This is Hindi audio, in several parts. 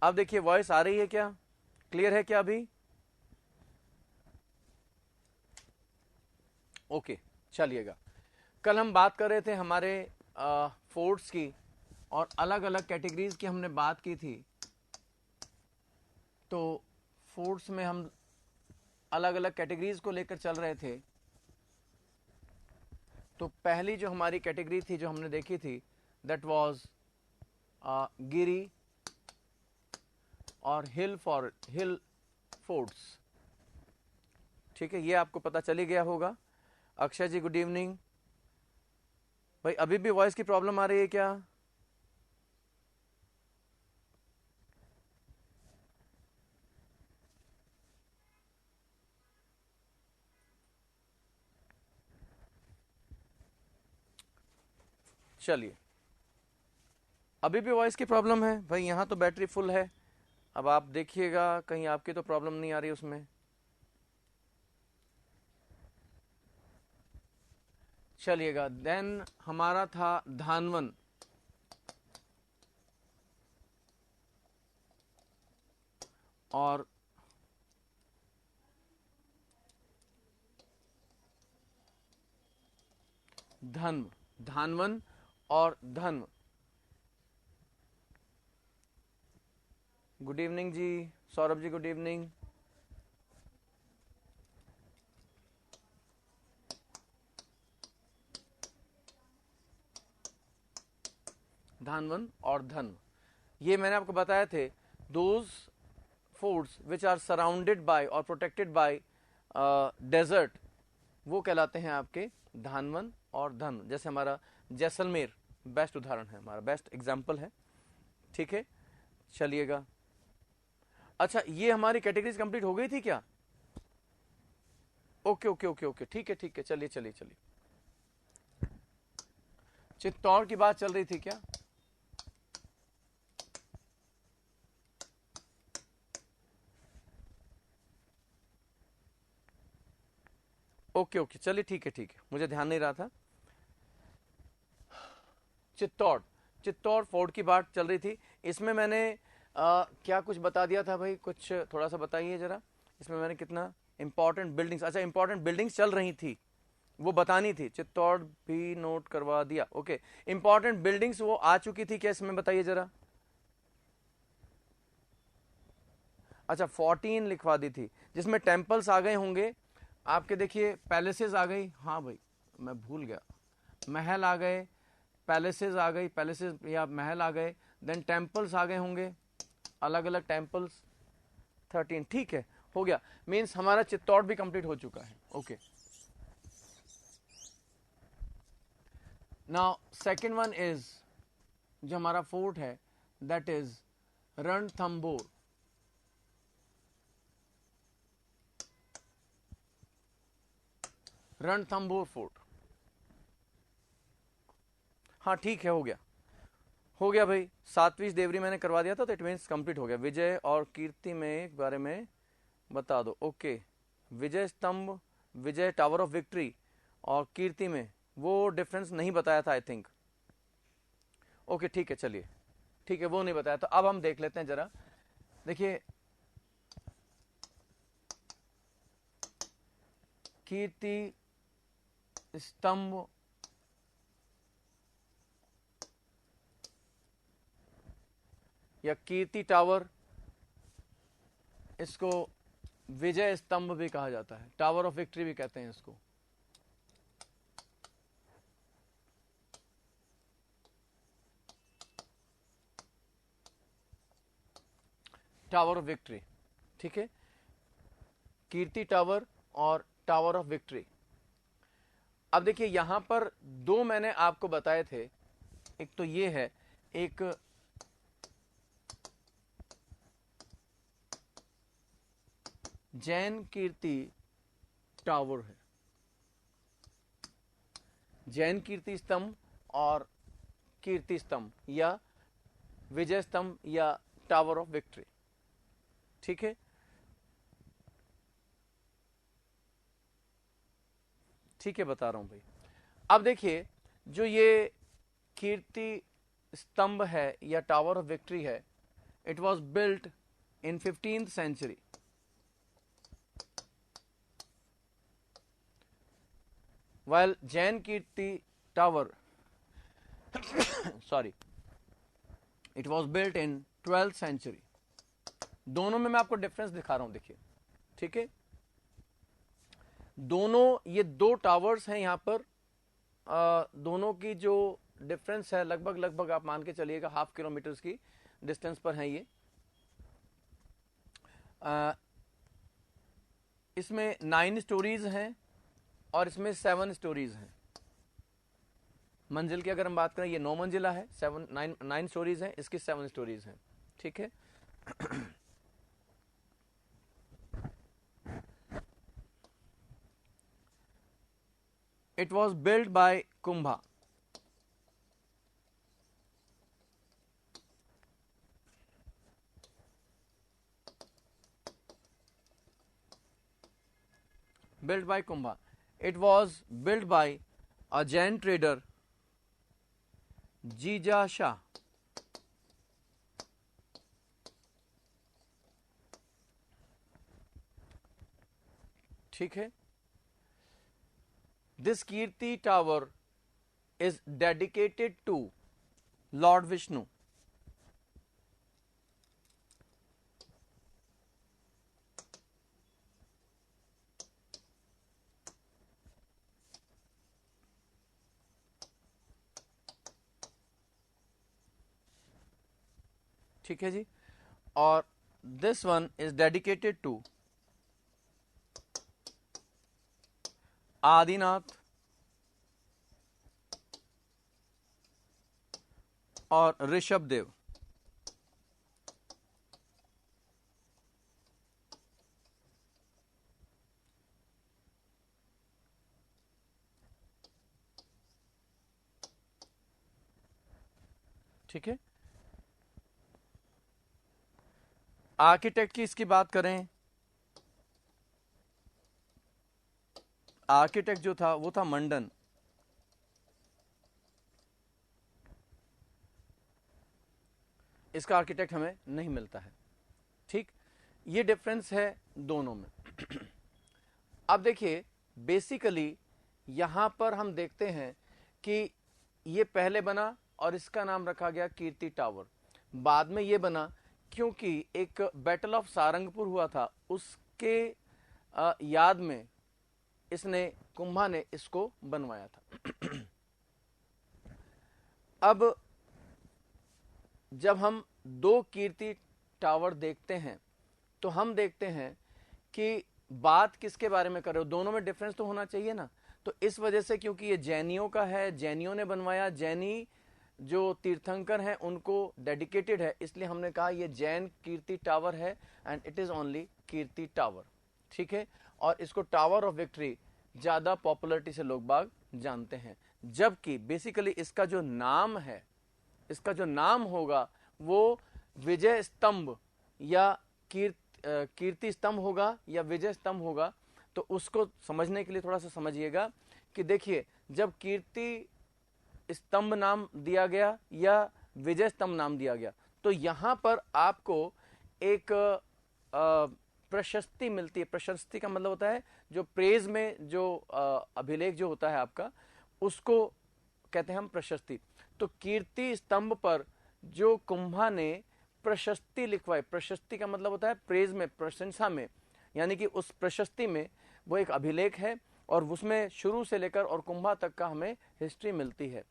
अब देखिए वॉइस आ रही है क्या, क्लियर है क्या अभी? ओके चलिएगा। कल हम बात कर रहे थे हमारे फोर्ट्स की और अलग अलग कैटेगरीज की हमने बात की थी। तो फोर्ट्स में हम अलग अलग कैटेगरीज को लेकर चल रहे थे। तो पहली जो हमारी कैटेगरी थी जो हमने देखी थी दैट वाज गिरी और हिल फोर्ट्स। ठीक है, ये आपको पता चली गया होगा। अक्षय जी गुड इवनिंग। भाई अभी भी वॉइस की प्रॉब्लम आ रही है क्या? चलिए, अभी भी वॉइस की प्रॉब्लम है भाई, यहां तो बैटरी फुल है। अब आप देखिएगा कहीं आपकी तो प्रॉब्लम नहीं आ रही उसमें। चलिएगा, देन हमारा था धानवन। और धन्व, धानवन और धन्व। Good evening ji, Saurabh ji good evening. धानवन और धन्व, ये मैंने आपको बताए थे those forts which are surrounded by और प्रोटेक्टेड बाय डेजर्ट, वो कहलाते हैं आपके धानवन और धन्व। जैसे हमारा जैसलमेर बेस्ट उदाहरण है, हमारा बेस्ट एग्जाम्पल है। ठीक है, चलिएगा। अच्छा, ये हमारी कैटेगरीज कंप्लीट हो गई थी क्या? ओके ओके ओके ओके, ठीक है ठीक है, चलिए चलिए चलिए। चित्तौड़ की बात चल रही थी क्या? ओके ओके, चलिए ठीक है ठीक है, मुझे ध्यान नहीं रहा था। चित्तौड़, चित्तौड़ फोर्ट की बात चल रही थी। इसमें मैंने क्या कुछ बता दिया था भाई, कुछ थोड़ा सा बताइए जरा। इसमें मैंने कितना इंपॉर्टेंट बिल्डिंग्स, अच्छा इंपॉर्टेंट बिल्डिंग्स चल रही थी वो बतानी थी। चित्तौड़ भी नोट करवा दिया। ओके, इंपॉर्टेंट बिल्डिंग्स वो आ चुकी थी क्या इसमें, बताइए जरा। अच्छा 14 लिखवा दी थी, जिसमें टेम्पल्स आ गए होंगे आपके। देखिए पैलेसेस आ गई, हाँ भाई मैं भूल गया, महल आ गए, पैलेसेस आ गई, पैलेसेस या महल आ गए, देन टेम्पल्स आ गए होंगे, अलग अलग टेम्पल्स 13। ठीक है, हो गया। मीन्स हमारा चित्तौड़ भी कंप्लीट हो चुका है। Okay, now second one is जो हमारा फोर्ट है that is Ranthambore. Ranthambore fort, हाँ ठीक है, हो गया हो गया भाई। सातवीं देवरी मैंने करवा दिया था तो इट मीन्स कंप्लीट हो गया। विजय और कीर्ति में के बारे में बता दो। ओके, विजय स्तंभ, विजय टावर ऑफ विक्ट्री और कीर्ति में वो डिफरेंस नहीं बताया था आई थिंक। ओके ठीक है, चलिए ठीक है, वो नहीं बताया। तो अब हम देख लेते हैं जरा। देखिए कीर्ति स्तंभ या कीर्ति टावर, इसको विजय स्तंभ भी कहा जाता है, टावर ऑफ विक्ट्री भी कहते हैं इसको। टावर ऑफ विक्ट्री, ठीक है, कीर्ति टावर और टावर ऑफ विक्ट्री। अब देखिए यहां पर दो मैंने आपको बताए थे, एक तो ये है, एक जैन कीर्ति टावर है, जैन कीर्ति स्तंभ और कीर्ति स्तंभ या विजय स्तंभ या टावर ऑफ विक्ट्री। ठीक है, ठीक है, बता रहा हूं भाई। अब देखिए जो ये कीर्ति स्तंभ है या टावर ऑफ विक्ट्री है, It was built in 15th century. While Jain Kirti Tower, sorry, it was built in 12th century. दोनों में मैं आपको डिफरेंस दिखा रहा हूं, देखिए, ठीक है। दोनों ये दो टावर्स हैं यहां पर, दोनों की जो डिफरेंस है लगभग आप मान के चलिएगा 0.5 किलोमीटर की डिस्टेंस पर है ये। इसमें 9 स्टोरीज हैं और इसमें 7 स्टोरीज हैं। मंजिल की अगर हम बात करें, ये 9 मंजिला है, 9 स्टोरीज हैं, इसकी 7 स्टोरीज हैं, ठीक है। It was built by Kumbha. Built by Kumbha. It was built by a Jain trader, Jija Shah. ठीक है। This Kirti tower is dedicated to Lord Vishnu. ठीक है जी। और this one is dedicated to Adinath और ऋषभ देव। ठीक है। आर्किटेक्ट की इसकी बात करें, आर्किटेक्ट जो था वो था मंडन। इसका आर्किटेक्ट हमें नहीं मिलता है, ठीक। ये डिफरेंस है दोनों में। अब देखिए, बेसिकली यहां पर हम देखते हैं कि ये पहले बना और इसका नाम रखा गया कीर्ति टावर। बाद में ये बना क्योंकि एक बैटल ऑफ सारंगपुर हुआ था, उसके याद में इसने, कुंभा ने इसको बनवाया था। अब जब हम दो कीर्ति टावर देखते हैं तो हम देखते हैं कि बात किसके बारे में कर रहे हो, दोनों में डिफरेंस तो होना चाहिए ना। तो इस वजह से, क्योंकि ये जैनियों का है, जैनियों ने बनवाया, जैनी जो तीर्थंकर हैं उनको डेडिकेटेड है, इसलिए हमने कहा ये जैन कीर्ति टावर है and it is only Kirti tower, ठीक है। और इसको टावर ऑफ विक्ट्री ज्यादा पॉपुलरिटी से लोग बाग जानते हैं, जबकि बेसिकली इसका जो नाम है, इसका जो नाम होगा वो विजय स्तंभ या कीर्ति स्तंभ होगा या विजय स्तंभ होगा। तो उसको समझने के लिए थोड़ा सा समझिएगा कि देखिए, जब कीर्ति स्तंभ नाम दिया गया या विजय स्तंभ नाम दिया गया, तो यहां पर आपको एक प्रशस्ति मिलती है। प्रशस्ति का मतलब होता है जो प्रेज में जो अभिलेख जो होता है आपका, उसको कहते हैं हम प्रशस्ति। तो कीर्ति स्तंभ पर जो कुंभा ने प्रशस्ति लिखवाई, प्रशस्ति का मतलब होता है प्रेज में, प्रशंसा में, यानी कि उस प्रशस्ति में वो एक अभिलेख है और उसमें शुरू से लेकर और कुंभा तक का हमें हिस्ट्री मिलती है।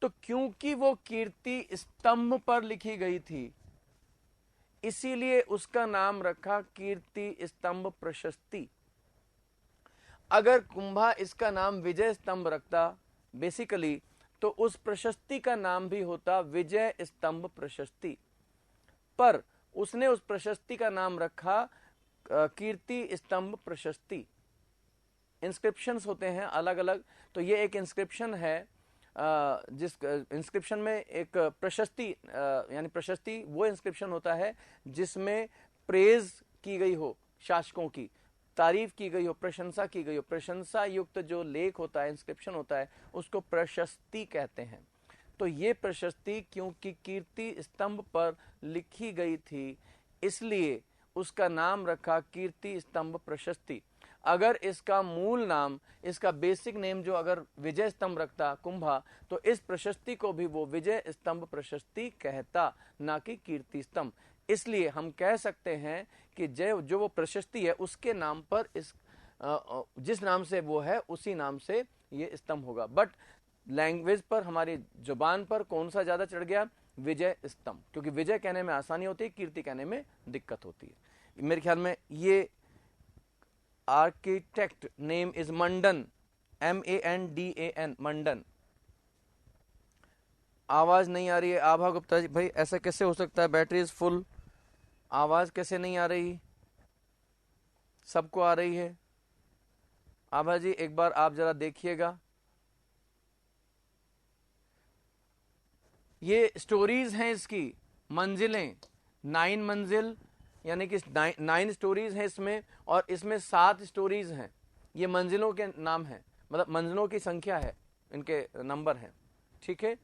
तो क्योंकि वो कीर्ति स्तंभ पर लिखी गई थी, इसीलिए उसका नाम रखा कीर्ति स्तंभ प्रशस्ति। अगर कुंभा इसका नाम विजय स्तंभ रखता बेसिकली, तो उस प्रशस्ति का नाम भी होता विजय स्तंभ प्रशस्ति, पर उसने उस प्रशस्ति का नाम रखा कीर्ति स्तंभ प्रशस्ति। इंस्क्रिप्शंस होते हैं अलग अलग, तो ये एक इंस्क्रिप्शन है जिस इंस्क्रिप्शन में एक प्रशस्ति यानी प्रशस्ति वो इंस्क्रिप्शन होता है जिसमें प्रेज की गई हो, शासकों की तारीफ की गई हो, प्रशंसा की गई हो, प्रशंसा युक्त जो लेख होता है, इंस्क्रिप्शन होता है, उसको प्रशस्ति कहते हैं। तो ये प्रशस्ति क्योंकि कीर्ति स्तंभ पर लिखी गई थी, इसलिए उसका नाम रखा कीर्ति स्तंभ प्रशस्ति। अगर इसका मूल नाम, इसका बेसिक नेम जो अगर विजय स्तंभ रखता कुंभा, तो इस प्रशस्ति को भी वो विजय स्तंभ प्रशस्ति कहता, ना कि कीर्ति स्तंभ। इसलिए हम कह सकते हैं कि जो वो प्रशस्ति है उसके नाम पर इस जिस नाम से वो है उसी नाम से ये स्तंभ होगा। बट लैंग्वेज पर, हमारी जुबान पर कौन सा ज्यादा चढ़ गया? विजय स्तंभ, क्योंकि विजय कहने में आसानी होती है, कीर्ति कहने में दिक्कत होती है। मेरे ख्याल में ये architect name is Mandan, MANDAN, मंडन। आवाज नहीं आ रही है आभा गुप्ता जी। भाई ऐसा कैसे हो सकता है? बैटरी इज फुल, आवाज कैसे नहीं आ रही? सबको आ रही है। आभा जी एक बार आप जरा देखिएगा। ये स्टोरीज हैं इसकी, मंजिलें, 9 मंजिल, यानी कि 9 स्टोरीज हैं इसमें, और इसमें 7 स्टोरीज हैं। ये मंजिलों के नाम हैं, मतलब मंजिलों की संख्या है, इनके नंबर हैं। ठीक है,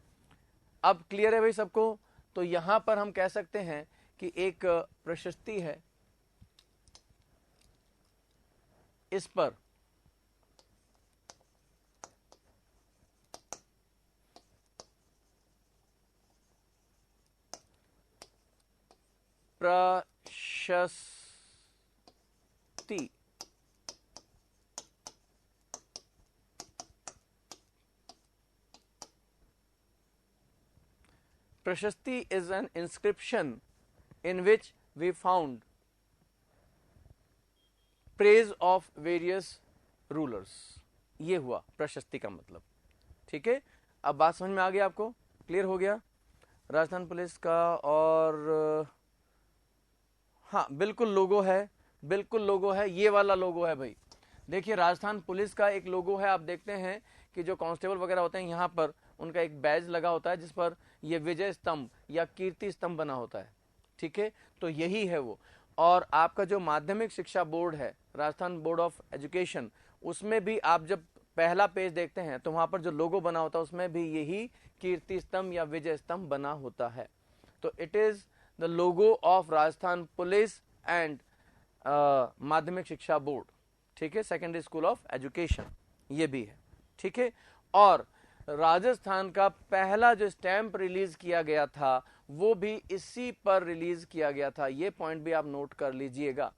अब क्लियर है भाई सबको? तो यहां पर हम कह सकते हैं कि एक प्रशस्ति है, इस पर प्रशस्ति, प्रशस्ति is an inscription in which we found praise of various rulers। ये हुआ प्रशस्ति का मतलब। ठीक है, अब बात समझ में आ गई आपको? क्लियर हो गया राजस्थान पुलिस का? और हाँ बिल्कुल लोगो है, बिल्कुल लोगो है, ये वाला लोगो है भाई। देखिए राजस्थान पुलिस का एक लोगो है, आप देखते हैं कि जो कांस्टेबल वगैरह होते हैं यहाँ पर उनका एक बैज लगा होता है जिस पर ये विजय स्तंभ या कीर्ति स्तंभ बना होता है। ठीक है, तो यही है वो। और आपका जो माध्यमिक शिक्षा बोर्ड है, राजस्थान बोर्ड ऑफ एजुकेशन, उसमें भी आप जब पहला पेज देखते हैं तो वहां पर जो लोगो बना होता है उसमें भी यही कीर्ति स्तंभ या विजय स्तंभ बना होता है। तो it is the logo of Rajasthan police and माध्यमिक शिक्षा बोर्ड। ठीक है, सेकेंडरी स्कूल ऑफ एजुकेशन ये भी है। ठीक है, और राजस्थान का पहला जो स्टैंप रिलीज किया गया था वो भी इसी पर रिलीज किया गया था। ये पॉइंट भी आप नोट कर लीजिएगा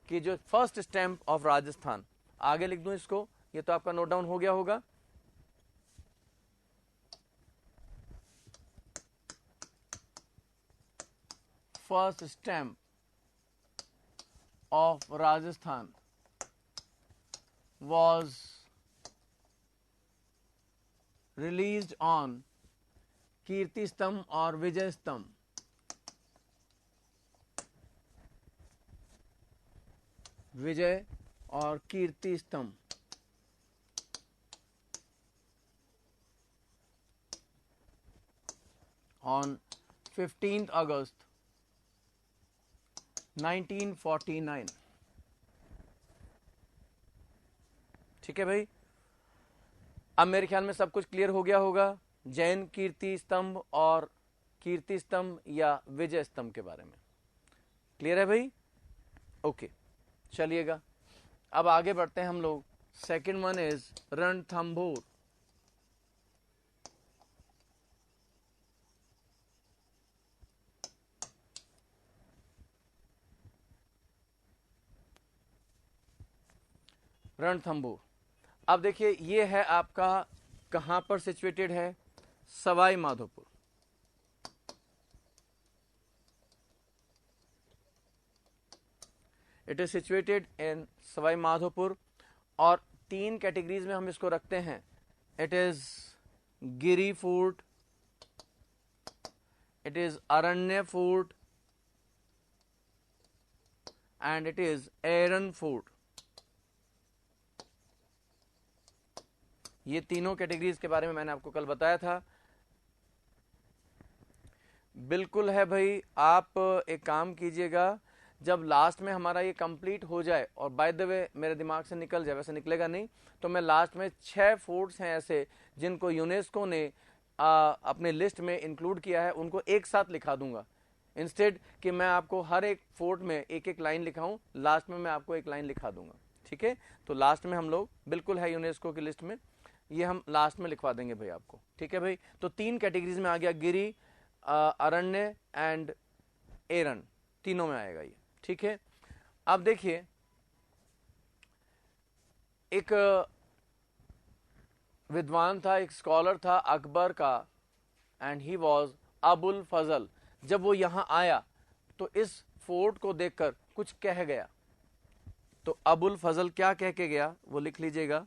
कि जो फर्स्ट स्टैंप ऑफ राजस्थान, आगे लिख दूं इसको, ये तो आपका नोट डाउन हो गया होगा। First stamp of Rajasthan was released on कीर्ति स्तंभ और विजय स्तंभ। विजय और कीर्ति स्तंभ on 15th August 1949। ठीक है भाई, अब मेरे ख्याल में सब कुछ क्लियर हो गया होगा जैन कीर्ति स्तंभ और कीर्ति स्तंभ या विजय स्तंभ के बारे में। क्लियर है भाई? ओके, चलिएगा अब आगे बढ़ते हैं हम लोग। Second one is Ranthambore. Ranthambore, अब देखिए ये है आपका कहां पर सिचुएटेड है? Sawai Madhopur. It is situated in Sawai Madhopur, और 3 कैटेगरीज में हम इसको रखते हैं। इट इज गिरी फोर्ट, इट इज अरण्य फोर्ट एंड इट इज एरन फोर्ट। ये तीनों कैटेगरीज के बारे में मैंने आपको कल बताया था। बिल्कुल है भाई, आप एक काम कीजिएगा, जब लास्ट में हमारा ये कंप्लीट हो जाए, और बाय द वे मेरे दिमाग से निकल जाए, वैसे निकलेगा नहीं, तो मैं लास्ट में 6 फोर्ट्स हैं ऐसे जिनको यूनेस्को ने अपने लिस्ट में इंक्लूड किया है उनको एक साथ लिखा दूंगा, इंस्टेड कि मैं आपको हर एक फोर्ट में एक एक लाइन लिखाऊं, लास्ट में मैं आपको एक लाइन लिखा दूंगा। ठीक है, तो लास्ट में हम लोग बिल्कुल है यूनेस्को की लिस्ट में, ये हम लास्ट में लिखवा देंगे भाई आपको। ठीक है भाई, तो 3 कैटेगरीज में आ गया, गिरी, अरण्य एंड एरन, तीनों में आएगा ये। ठीक है, अब देखिए एक विद्वान था, एक स्कॉलर था अकबर का, एंड ही वॉज अबुल फजल। जब वो यहां आया तो इस फोर्ट को देखकर कुछ कह गया, तो अबुल फजल क्या कह के गया वो लिख लीजिएगा।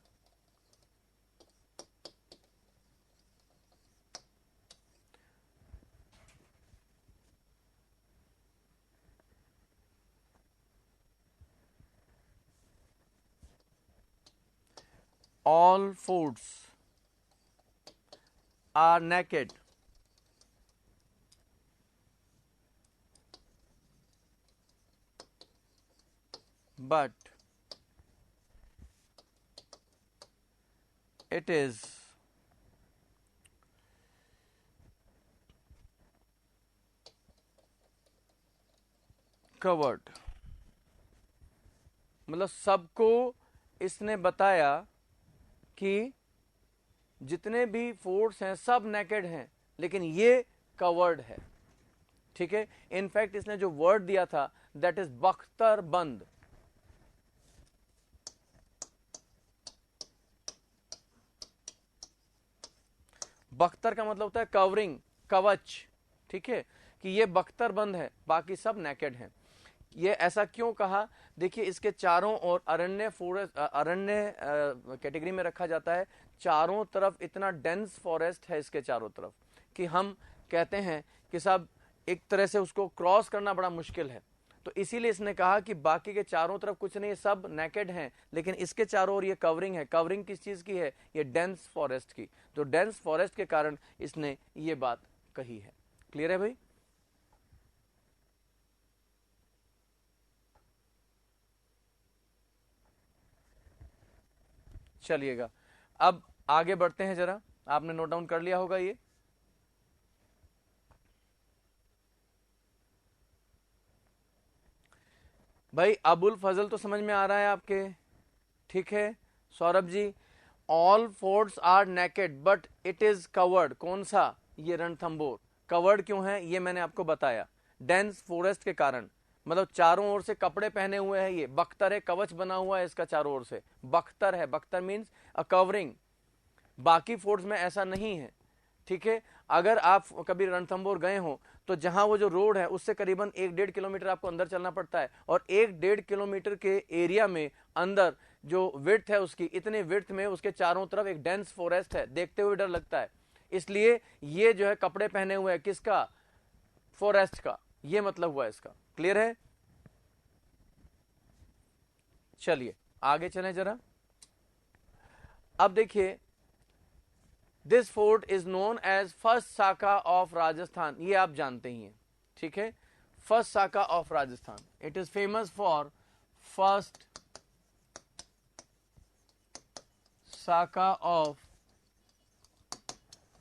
All forts are naked, but it is covered। मतलब सबको इसने बताया कि जितने भी फोर्ट्स हैं सब नेकेड हैं, लेकिन ये कवर्ड है। ठीक है, इनफैक्ट इसने जो वर्ड दिया था दैट इज बख्तर बंद। बख्तर का मतलब होता है कवरिंग, कवच। ठीक है, कि ये बख्तर बंद है, बाकी सब नेकेड हैं। ये ऐसा क्यों कहा? देखिए इसके चारों ओर अरण्य फॉरेस्ट, अरण्य कैटेगरी में रखा जाता है, चारों तरफ इतना डेंस फॉरेस्ट है इसके चारों तरफ कि हम कहते हैं कि साहब एक तरह से उसको क्रॉस करना बड़ा मुश्किल है। तो इसीलिए इसने कहा कि बाकी के चारों तरफ कुछ नहीं, सब नेकेड हैं, लेकिन इसके चारों ओर ये कवरिंग है। कवरिंग किस चीज की है? ये डेंस फॉरेस्ट की। तो डेंस फॉरेस्ट के कारण इसने ये बात कही है। क्लियर है भाई? चलिएगा अब आगे बढ़ते हैं जरा। आपने नोट डाउन कर लिया होगा ये। भाई अबुल फजल तो समझ में आ रहा है आपके? ठीक है Saurabh ji, all forts are naked but it is covered. कौन सा? ये रणथंबोर। कवर्ड क्यों है ये मैंने आपको बताया, डेंस फॉरेस्ट के कारण। मतलब चारों ओर से कपड़े पहने हुए हैं, ये बख्तर है, कवच बना हुआ है इसका चारों ओर से, बख्तर है। बख्तर मीन्स अ कवरिंग। बाकी फोर्ट्स में ऐसा नहीं है। ठीक है, अगर आप कभी रणथंबोर गए हो तो जहां वो जो रोड है उससे करीबन 1-1.5 किलोमीटर आपको अंदर चलना पड़ता है, और 1-1.5 किलोमीटर के एरिया में अंदर जो विड्थ है उसकी, इतने विड्थ में उसके चारों तरफ एक डेंस फॉरेस्ट है, देखते हुए डर लगता है। इसलिए ये जो है कपड़े पहने हुए है, किसका? फॉरेस्ट का। ये मतलब हुआ इसका। क्लियर है? चलिए आगे चलें जरा। अब देखिए this fort is known as first साका ऑफ राजस्थान। ये आप जानते ही हैं। ठीक है, फर्स्ट साका of Rajasthan. It is famous for first साका ऑफ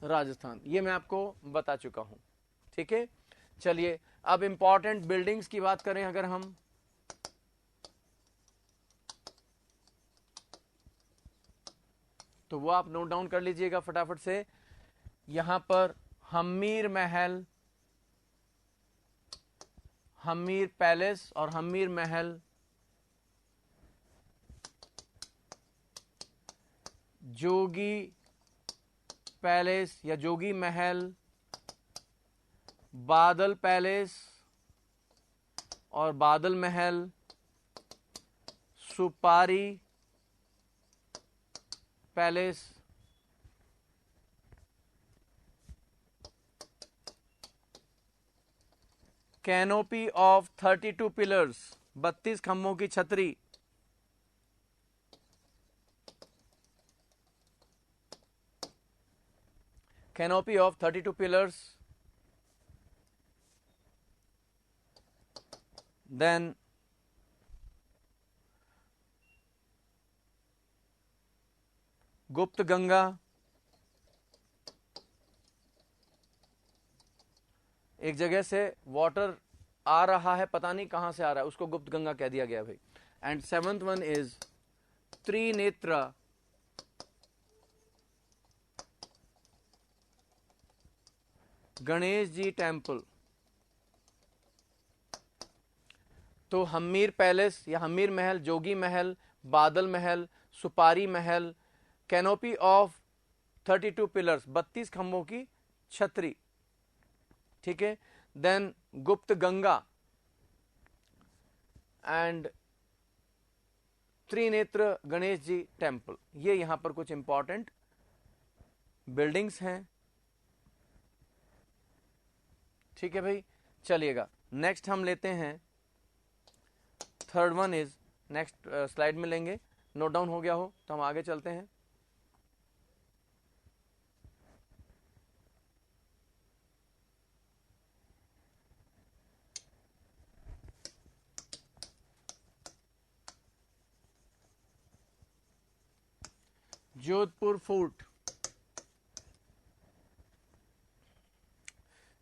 राजस्थान। ये मैं आपको बता चुका हूं। ठीक है, चलिए अब इंपॉर्टेंट बिल्डिंग्स की बात करें अगर हम, तो वो आप नोट डाउन कर लीजिएगा फटाफट से। यहां पर हम्मीर महल, हम्मीर पैलेस और हम्मीर महल, जोगी पैलेस या जोगी महल, बादल पैलेस और बादल महल, सुपारी पैलेस, कैनोपी ऑफ 32 पिलर्स, 32 खंभों की छतरी, canopy of 32 pillars. Then Gupt Ganga, एक जगह से वाटर आ रहा है, पता नहीं कहां से आ रहा है, उसको गुप्त गंगा कह दिया गया भाई। And seventh one is Trinetra Ganesh ji temple. तो हमीर पैलेस या हमीर महल, जोगी महल, बादल महल, सुपारी महल, कैनोपी ऑफ 32 पिलर्स, 32 खंभों की छतरी, ठीक है। Then Gupt Ganga and Trinetra Ganesh ji temple, ये यहां पर कुछ इंपॉर्टेंट बिल्डिंग्स हैं, ठीक है भाई। चलिएगा नेक्स्ट हम लेते हैं, third one is, next slide में लेंगे, नोट डाउन हो गया हो तो हम आगे चलते हैं। Jodhpur fort,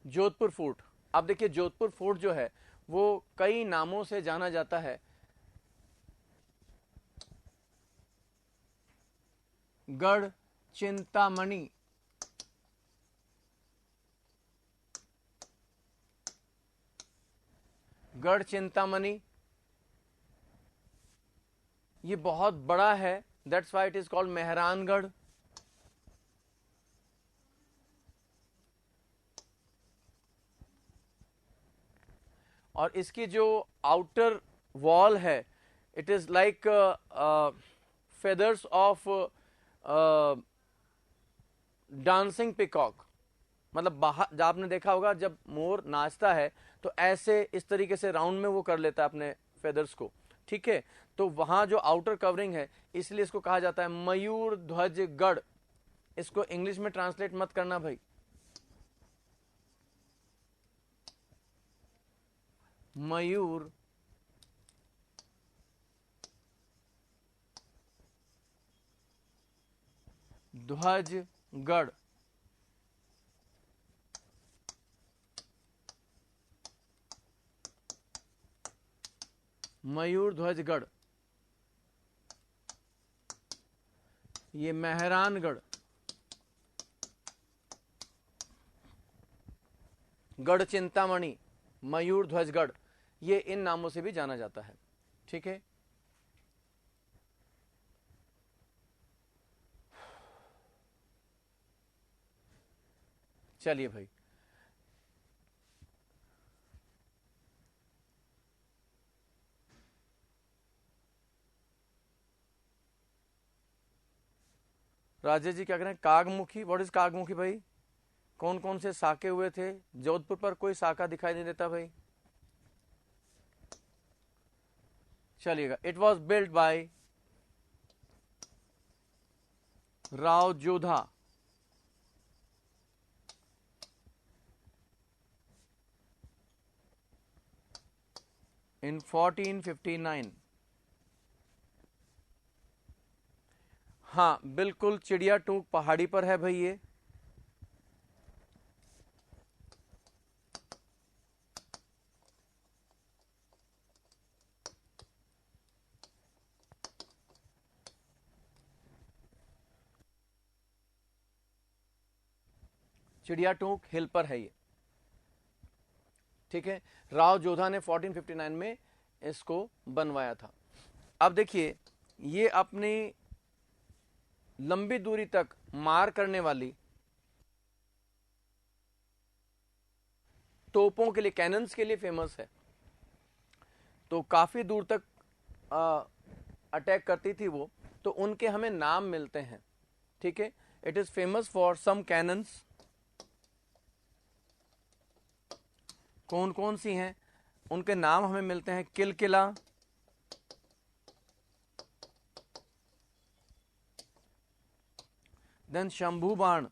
Jodhpur fort. अब देखिए जोधपुर फोर्ट जो है वो कई नामों से जाना जाता है। गढ़ चिंतामणि, गढ़ चिंतामणि, ये बहुत बड़ा है, that's why it is called Mehrangarh. और इसकी जो आउटर वॉल है, it is like feathers of dancing peacock. मतलब बाहर जब आपने देखा होगा जब मोर नाचता है तो ऐसे इस तरीके से राउंड में वो कर लेता है अपने फेदर्स को, ठीक है। तो वहां जो आउटर कवरिंग है, इसलिए इसको कहा जाता है मयूर ध्वज गढ़। इसको इंग्लिश में ट्रांसलेट मत करना भाई, मयूर ध्वज गढ़। मयूर ध्वजगढ़, ये मेहरानगढ़, गढ़ चिंतामणि, मयूर ध्वजगढ़, ये इन नामों से भी जाना जाता है, ठीक है। चलिए भाई, राजेश जी क्या कह रहे हैं, कागमुखी, व्हाट इज कागमुखी भाई? कौन कौन से साके हुए थे? जोधपुर पर कोई साका दिखाई नहीं देता भाई। चलिएगा, it was build by Rao Jodha in 1459। हाँ बिल्कुल, चिड़िया टूक पहाड़ी पर है भाई ये। चिड़िया टूक हिल पर है ये, ठीक है। राव जोधा ने 1459 में इसको बनवाया था। अब देखिए, ये अपनी लंबी दूरी तक मार करने वाली तोपों के लिए, कैनन्स के लिए फेमस है। तो काफी दूर तक अटैक करती थी वो, तो उनके हमें नाम मिलते हैं, ठीक है। It is famous for some cannons. कौन कौन सी हैं उनके नाम हमें मिलते हैं, किलकिला, देन शंभू बाण,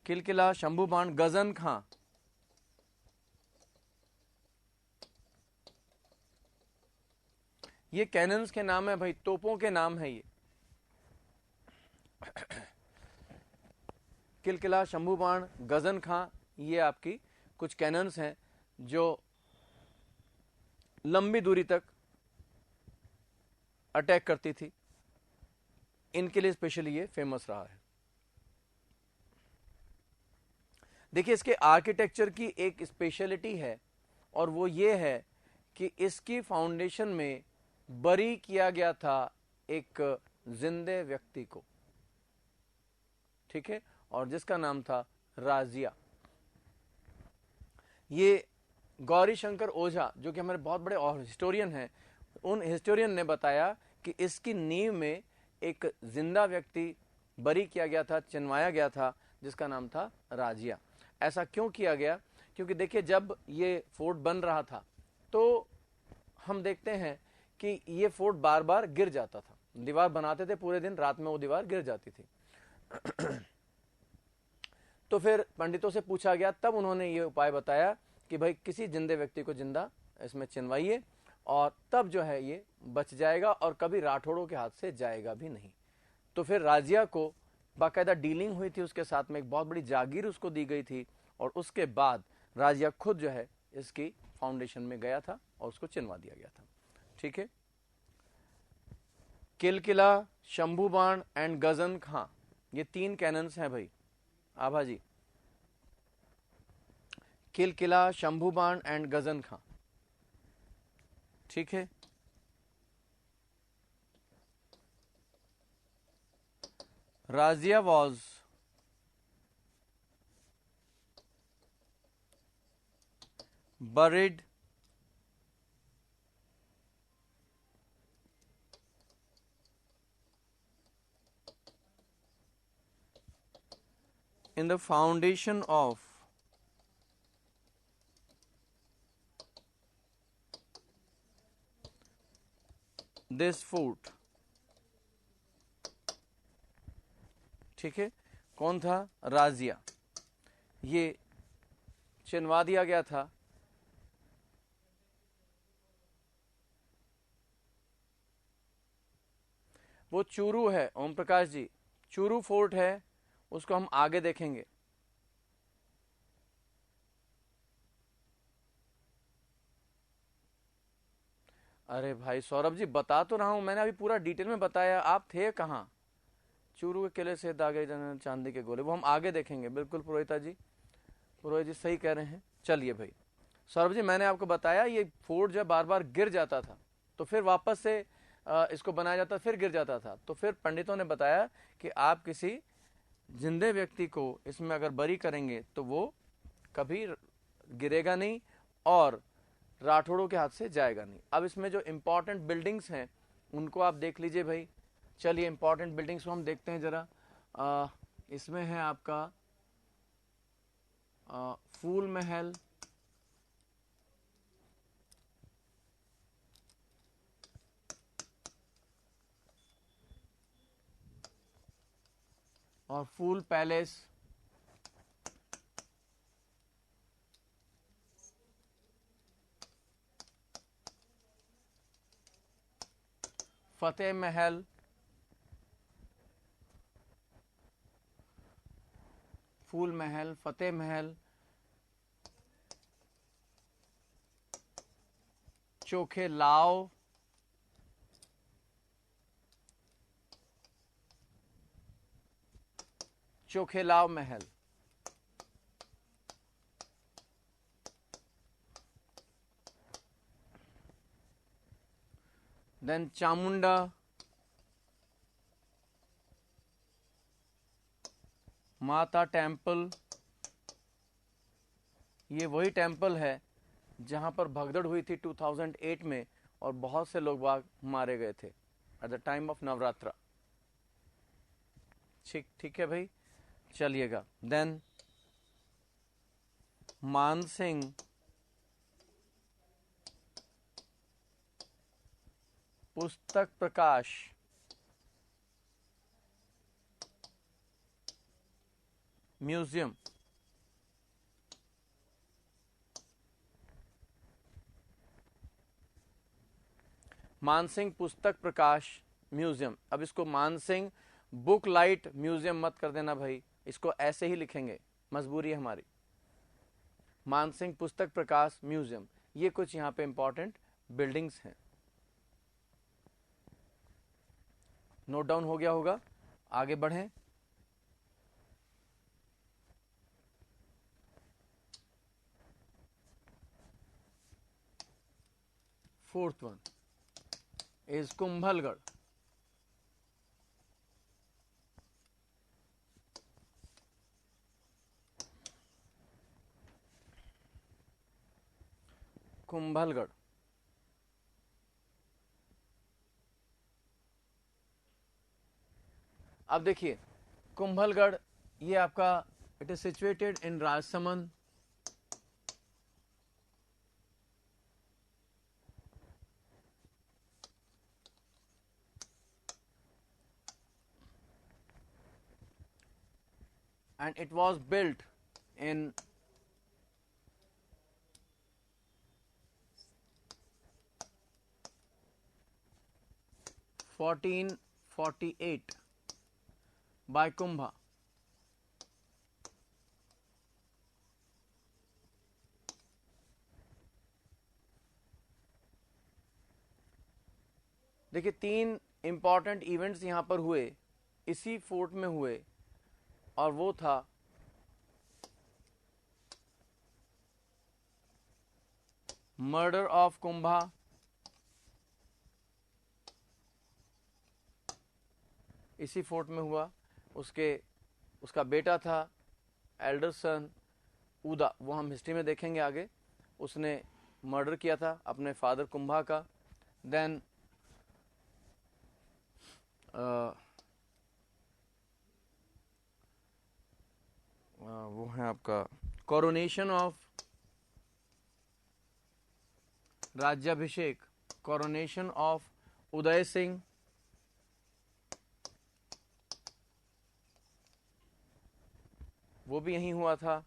किलकिला, शंभू बाण, गजन खां, ये कैनन्स के नाम है भाई, तोपों के नाम है ये। किलकिला, शंभू बाण, गजन खां, ये आपकी कुछ कैनन्स हैं जो लंबी दूरी तक अटैक करती थी। इनके लिए स्पेशली ये फेमस रहा है। देखिए इसके आर्किटेक्चर की एक स्पेशलिटी है और वो ये है कि इसकी फाउंडेशन में बरी किया गया था एक जिंदे व्यक्ति को, ठीक है, और जिसका नाम था राजिया। ये गौरी शंकर ओझा जो कि हमारे बहुत बड़े और हिस्टोरियन हैं, उन हिस्टोरियन ने बताया कि इसकी नींव में एक जिंदा व्यक्ति बरी किया गया था, चिनवाया गया था, जिसका नाम था राजिया। ऐसा क्यों किया गया? क्योंकि देखिए जब ये फोर्ट बन रहा था तो हम देखते हैं कि ये फोर्ट बार बार गिर जाता था। दीवार बनाते थे पूरे दिन, रात में वो दीवार गिर जाती थी। तो फिर पंडितों से पूछा गया, तब उन्होंने ये उपाय बताया कि भाई किसी जिंदे व्यक्ति को जिंदा इसमें चिनवाइए और तब जो है ये बच जाएगा और कभी राठौड़ों के हाथ से जाएगा भी नहीं। तो फिर राजिया को बाकायदा डीलिंग हुई थी उसके साथ में, एक बहुत बड़ी जागीर उसको दी गई थी और उसके बाद राजिया खुद जो है इसकी फाउंडेशन में गया था और उसको चिनवा दिया गया था। ठीक है, किलकिला, शंभू बाण एंड गजन खां, ये 3 कैनन्स हैं भाई। आभा जी, किलकिला, शंभू बाण एंड गजन खां, ठीक है। Razia was buried in the foundation of this fort। ठीक है, कौन था? राजिया। ये चिनवा दिया गया था वो चूरू है ओम प्रकाश जी, चूरू फोर्ट है, उसको हम आगे देखेंगे। अरे भाई सौरभ जी, बता तो रहा हूं, मैंने अभी पूरा डिटेल में बताया, आप थे कहां? चूरू के किले से दागे चांदी के गोले, वो हम आगे देखेंगे। बिल्कुल पुरोहिता जी, पुरोहित जी सही कह रहे हैं। चलिए भाई सौरभ जी, मैंने आपको बताया ये फोर्ट जब बार बार गिर जाता था तो फिर वापस से इसको बनाया जाता, फिर गिर जाता था, तो फिर पंडितों ने बताया कि आप किसी जिंदे व्यक्ति को इसमें अगर बरी करेंगे तो वो कभी गिरेगा नहीं और राठौड़ों के हाथ से जाएगा नहीं। अब इसमें जो इंपॉर्टेंट बिल्डिंग्स हैं उनको आप देख लीजिए भाई। चलिए इंपॉर्टेंट बिल्डिंग्स को हम देखते हैं जरा। इसमें है आपका फूल महल, और फूल पैलेस, फतेह महल, फूल महल, फतेह महल, चोखे लाव, चोखेलाव महल, देन चामुंडा, माता टेम्पल। ये वही टेम्पल है जहां पर भगदड़ हुई थी 2008 में और बहुत से लोग बाग मारे गए थे at the time of Navratra. ठीक है भाई, चलिएगा। देन मानसिंह पुस्तक प्रकाश, म्यूजियम, मानसिंह पुस्तक प्रकाश म्यूजियम। अब इसको मानसिंह बुक लाइट म्यूजियम मत कर देना भाई, इसको ऐसे ही लिखेंगे, मजबूरी है हमारी। मानसिंह पुस्तक प्रकाश म्यूजियम, ये कुछ यहाँ पे इंपॉर्टेंट बिल्डिंग्स हैं। नोट डाउन हो गया होगा, आगे बढ़ें। Fourth one is Kumbhalgarh. Kumbhalgarh अब देखिए, कुंभलगढ़ ये आपका it is situated in Rajsamand, and it was built in 1448 by Kumbha. देखिए, तीन इंपॉर्टेंट इवेंट्स यहां पर हुए, इसी फोर्ट में हुए, और वो था मर्डर ऑफ कुंभा, इसी फोर्ट में हुआ। उसका बेटा था एल्डर सन उदा, वो हम हिस्ट्री में देखेंगे आगे, उसने मर्डर किया था अपने फादर कुंभा का। देन वो है आपका कोरोनेशन ऑफ राज्याभिषेक, कोरोनेशन ऑफ उदय सिंह, वो भी यहीं हुआ था।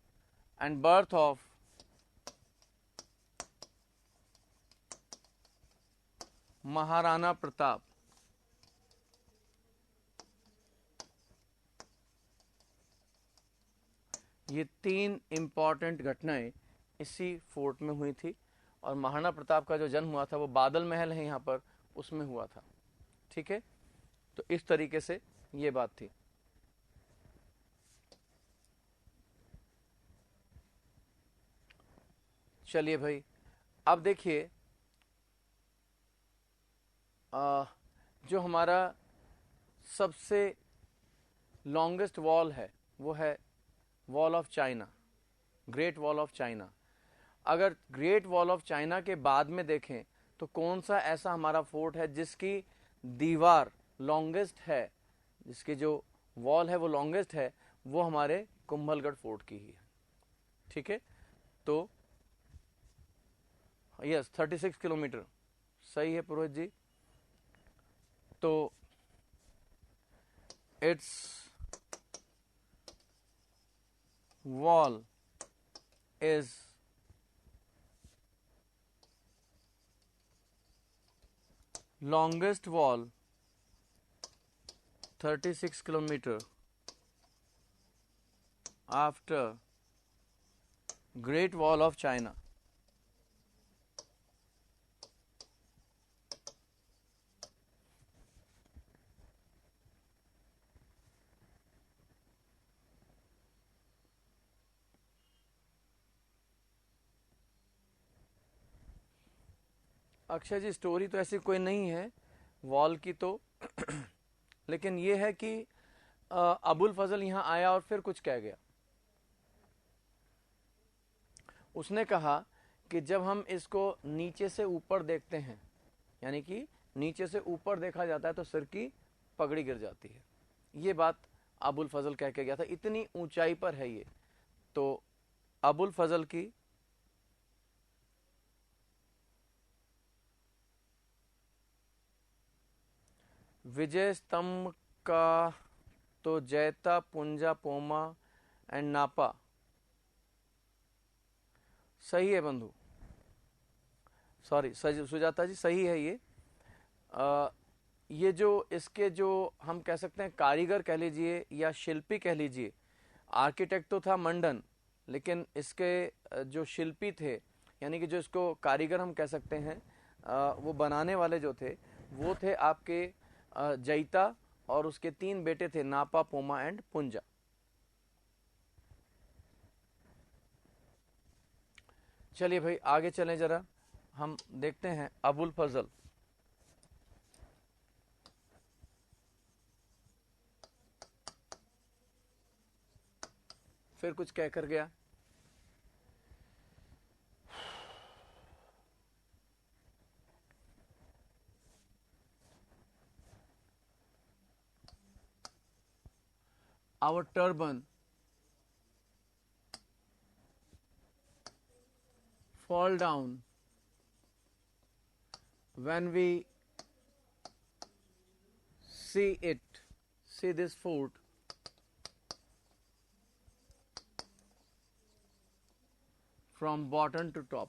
And birth of Maharana Pratap, ये तीन इंपॉर्टेंट घटनाएं इसी फोर्ट में हुई थी। और महाराणा प्रताप का जो जन्म हुआ था वो बादल महल है यहाँ पर, उसमें हुआ था। ठीक है, तो इस तरीके से ये बात थी। चलिए भाई, अब देखिए जो हमारा सबसे लॉन्गेस्ट वॉल है वो है wall of China, great wall of China. अगर ग्रेट वॉल ऑफ चाइना के बाद में देखें तो कौन सा ऐसा हमारा फोर्ट है जिसकी दीवार लॉन्गेस्ट है, जिसकी जो वॉल है वो लॉन्गेस्ट है, वो हमारे कुंभलगढ़ फोर्ट की ही है। ठीक है, तो यस 36 किलोमीटर सही है पुरोहित जी। तो it's wall is longest wall 36 kilometer after Great Wall of China. Akshay ji, story तो ऐसी कोई नहीं है वॉल की तो लेकिन ये है कि अबुल फजल यहाँ आया और फिर कुछ कह गया। उसने कहा कि जब हम इसको नीचे से ऊपर देखते हैं, यानी कि नीचे से ऊपर देखा जाता है तो सिर की पगड़ी गिर जाती है। ये बात अबुल फजल कह के गया था, इतनी ऊंचाई पर है ये। तो अबुल फजल की विजय स्तंभ का तो जैता, पुंजा, पोमा एंड नापा सही है बंधु, सॉरी सुजाता जी, सही है ये। ये जो इसके जो हम कह सकते हैं कारीगर कह लीजिए या शिल्पी कह लीजिए, आर्किटेक्ट तो था मंडन, लेकिन इसके जो शिल्पी थे यानी कि जो इसको कारीगर हम कह सकते हैं, वो बनाने वाले जो थे वो थे आपके जैता, और उसके 3 बेटे थे नापा, पोमा एंड पुंजा। चलिए भाई आगे चलें, जरा हम देखते हैं अबुल फजल। फिर कुछ कह कर गया। Our turban fall down when we see this fort from bottom to top.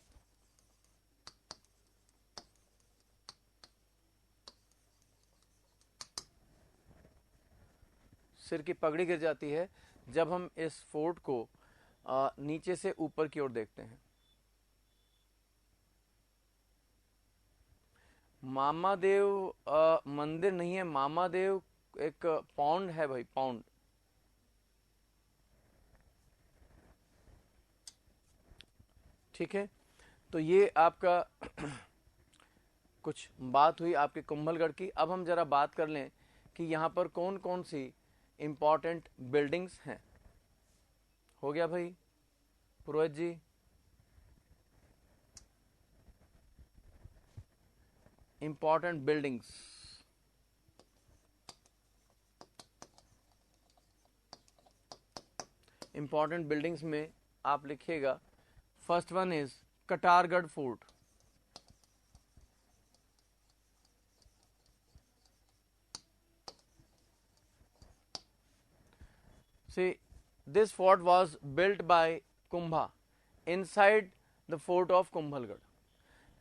सिर की पगड़ी गिर जाती है जब हम इस फोर्ट को नीचे से ऊपर की ओर देखते हैं। मामादेव मंदिर नहीं है, मामादेव एक पौंड है भाई, पौंड। ठीक है, तो ये आपका कुछ बात हुई आपके कुंभलगढ़ की। अब हम जरा बात कर लें कि यहाँ पर कौन कौन सी इंपॉर्टेंट बिल्डिंग्स हैं। हो गया भाई पुरोहित जी? इंपॉर्टेंट बिल्डिंग्स, इंपॉर्टेंट बिल्डिंग्स में आप लिखिएगा, first one is Katargarh fort. See, this fort was built by Kumbha inside the fort of Kumbhalgarh.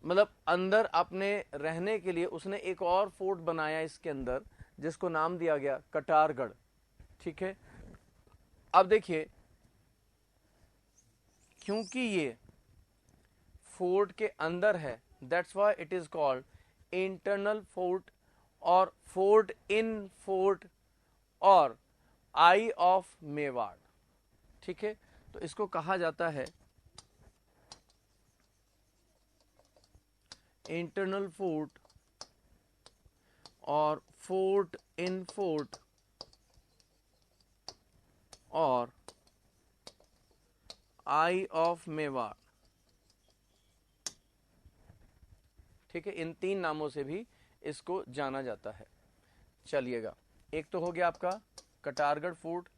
मतलब अंदर अपने रहने के लिए उसने एक और फोर्ट बनाया इसके अंदर, जिसको नाम दिया गया कटारगढ़। ठीक है, अब देखिए, क्योंकि ये फोर्ट के अंदर है, that's why it is called internal fort और फोर्ट इन फोर्ट और आई ऑफ मेवाड़। ठीक है, तो इसको कहा जाता है इंटरनल फोर्ट और फोर्ट इन फोर्ट और आई ऑफ मेवाड़। ठीक है, इन 3 नामों से भी इसको जाना जाता है। चलिएगा, एक तो हो गया आपका Katargarh fort,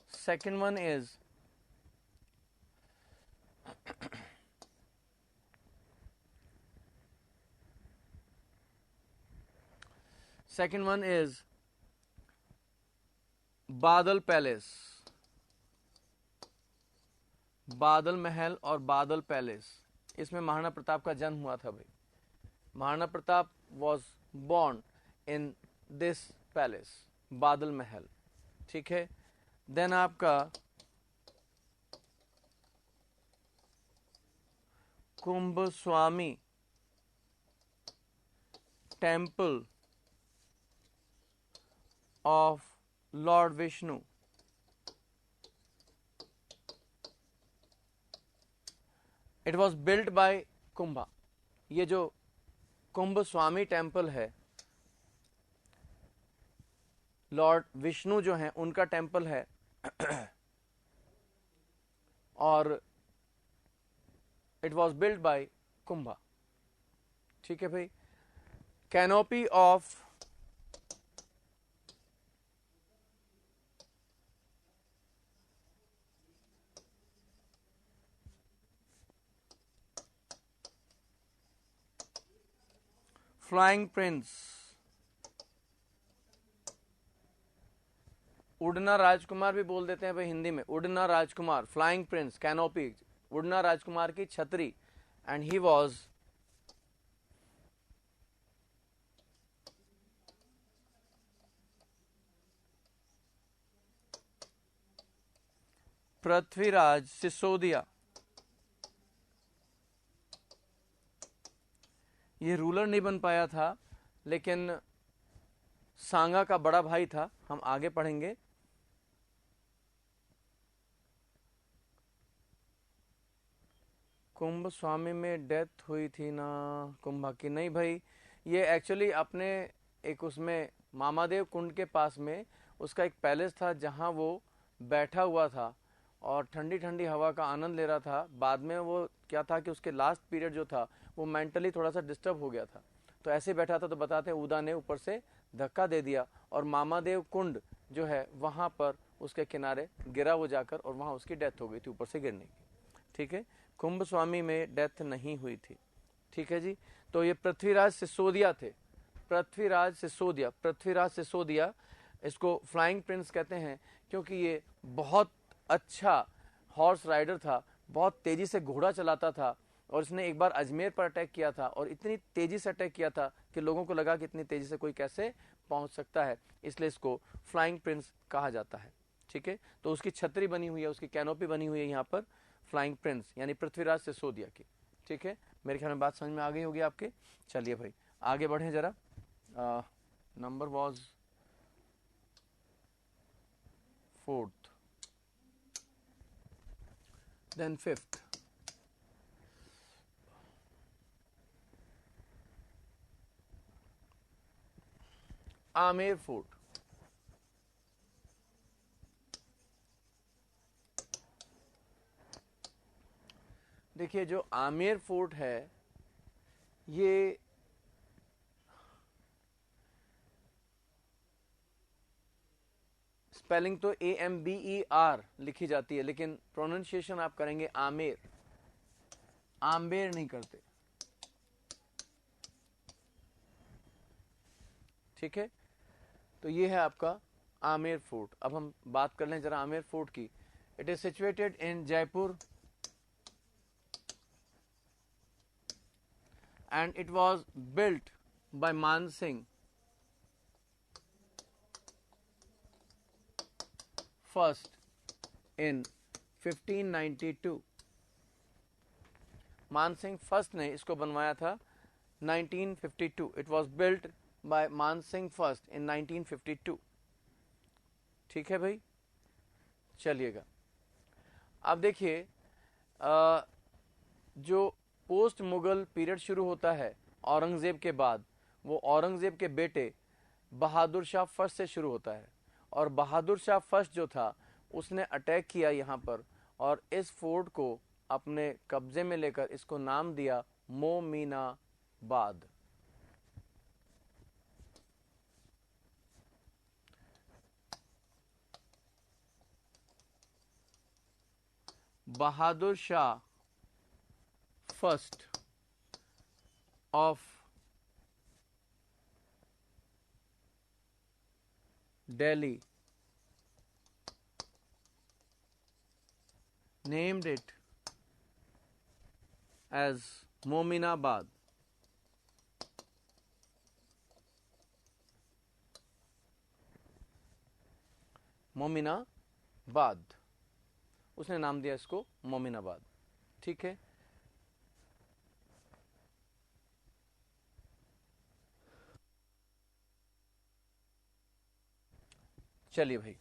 second one is बादल पैलेस, बादल महल और बादल पैलेस। इसमें महाराणा प्रताप का जन्म हुआ था भाई। Maharana Pratap was born in this palace, Badal Mahal. ठीक है, देन आपका Kumbhaswami temple of lord Vishnu. It was built by Kumbha. ये जो कुंभस्वामी टेम्पल है, लॉर्ड विष्णु जो हैं उनका टेम्पल है, और it was built by Kumbha. ठीक है भाई, कैनोपी ऑफ फ्लाइंग प्रिंस, उड़ना राजकुमार भी बोल देते हैं भाई हिंदी में, उड़ना राजकुमार, फ्लाइंग प्रिंस, कैनोपी, उड़ना राजकुमार की छतरी, and he was Prithviraj Sisodia, ये रूलर नहीं बन पाया था, लेकिन सांगा का बड़ा भाई था। हम आगे पढ़ेंगे। कुंभ स्वामी में डेथ हुई थी ना, कुंभा की नहीं भाई, ये एक्चुअली अपने एक उसमें मामादेव कुंड के पास में उसका एक पैलेस था जहां वो बैठा हुआ था और ठंडी ठंडी हवा का आनंद ले रहा था। बाद में वो क्या था कि उसके लास्ट पीरियड जो था वो मेंटली थोड़ा सा डिस्टर्ब हो गया था, तो ऐसे बैठा था। तो बताते हैं उदा ने ऊपर से धक्का दे दिया और मामादेव कुंड जो है वहां पर उसके किनारे गिरा वो जाकर, और वहां उसकी डेथ हो गई थी ऊपर से गिरने की। ठीक है, कुंभ स्वामी में डेथ नहीं हुई थी। ठीक है जी। तो ये पृथ्वीराज सिसोदिया थे, पृथ्वीराज सिसोदिया। पृथ्वीराज सिसोदिया, इसको फ्लाइंग प्रिंस कहते हैं क्योंकि ये बहुत अच्छा हॉर्स राइडर था, बहुत तेजी से घोड़ा चलाता था, और इसने एक बार अजमेर पर अटैक किया था और इतनी तेजी से अटैक किया था कि लोगों को लगा कि इतनी तेजी से कोई कैसे पहुंच सकता है, इसलिए इसको फ्लाइंग प्रिंस कहा जाता है। ठीक है, तो उसकी छतरी बनी हुई है, उसकी कैनोपी बनी हुई है यहाँ पर फ्लाइंग प्रिंस यानी पृथ्वीराज सिसोदिया की। ठीक है, मेरे ख्याल में बात समझ में आ गई होगी आपके। चलिए भाई आगे बढ़े जरा। Number was 4th, then 5th। Amer fort. देखिए जो आमेर फोर्ट है ये स्पेलिंग तो AMBER लिखी जाती है, लेकिन प्रोनाउंसिएशन आप करेंगे आमेर, आम्बेर नहीं करते। ठीक है, तो ये है आपका आमेर फोर्ट। अब हम बात कर लें जरा आमेर फोर्ट की। It is situated in Jaipur and it was built by Man Singh first in 1592। मान सिंह फर्स्ट ने इसको बनवाया था 1952। इट वॉज बिल्ट बाय मान सिंह फर्स्ट इन 1952। ठीक है भाई, चलिएगा। अब देखिए जो पोस्ट मुगल पीरियड शुरू होता है औरंगजेब के बाद, वो औरंगजेब के बेटे बहादुर शाह फर्स्ट से शुरू होता है। और बहादुर शाह फर्स्ट जो था उसने अटैक किया यहाँ पर और इस फोर्ट को अपने कब्जे में लेकर इसको नाम दिया Mominabad. Bahadur Shah first of Delhi named it as Mominabad। Mominabad, उसने नाम दिया इसको मोमिनाबाद। ठीक है, चलिए भाई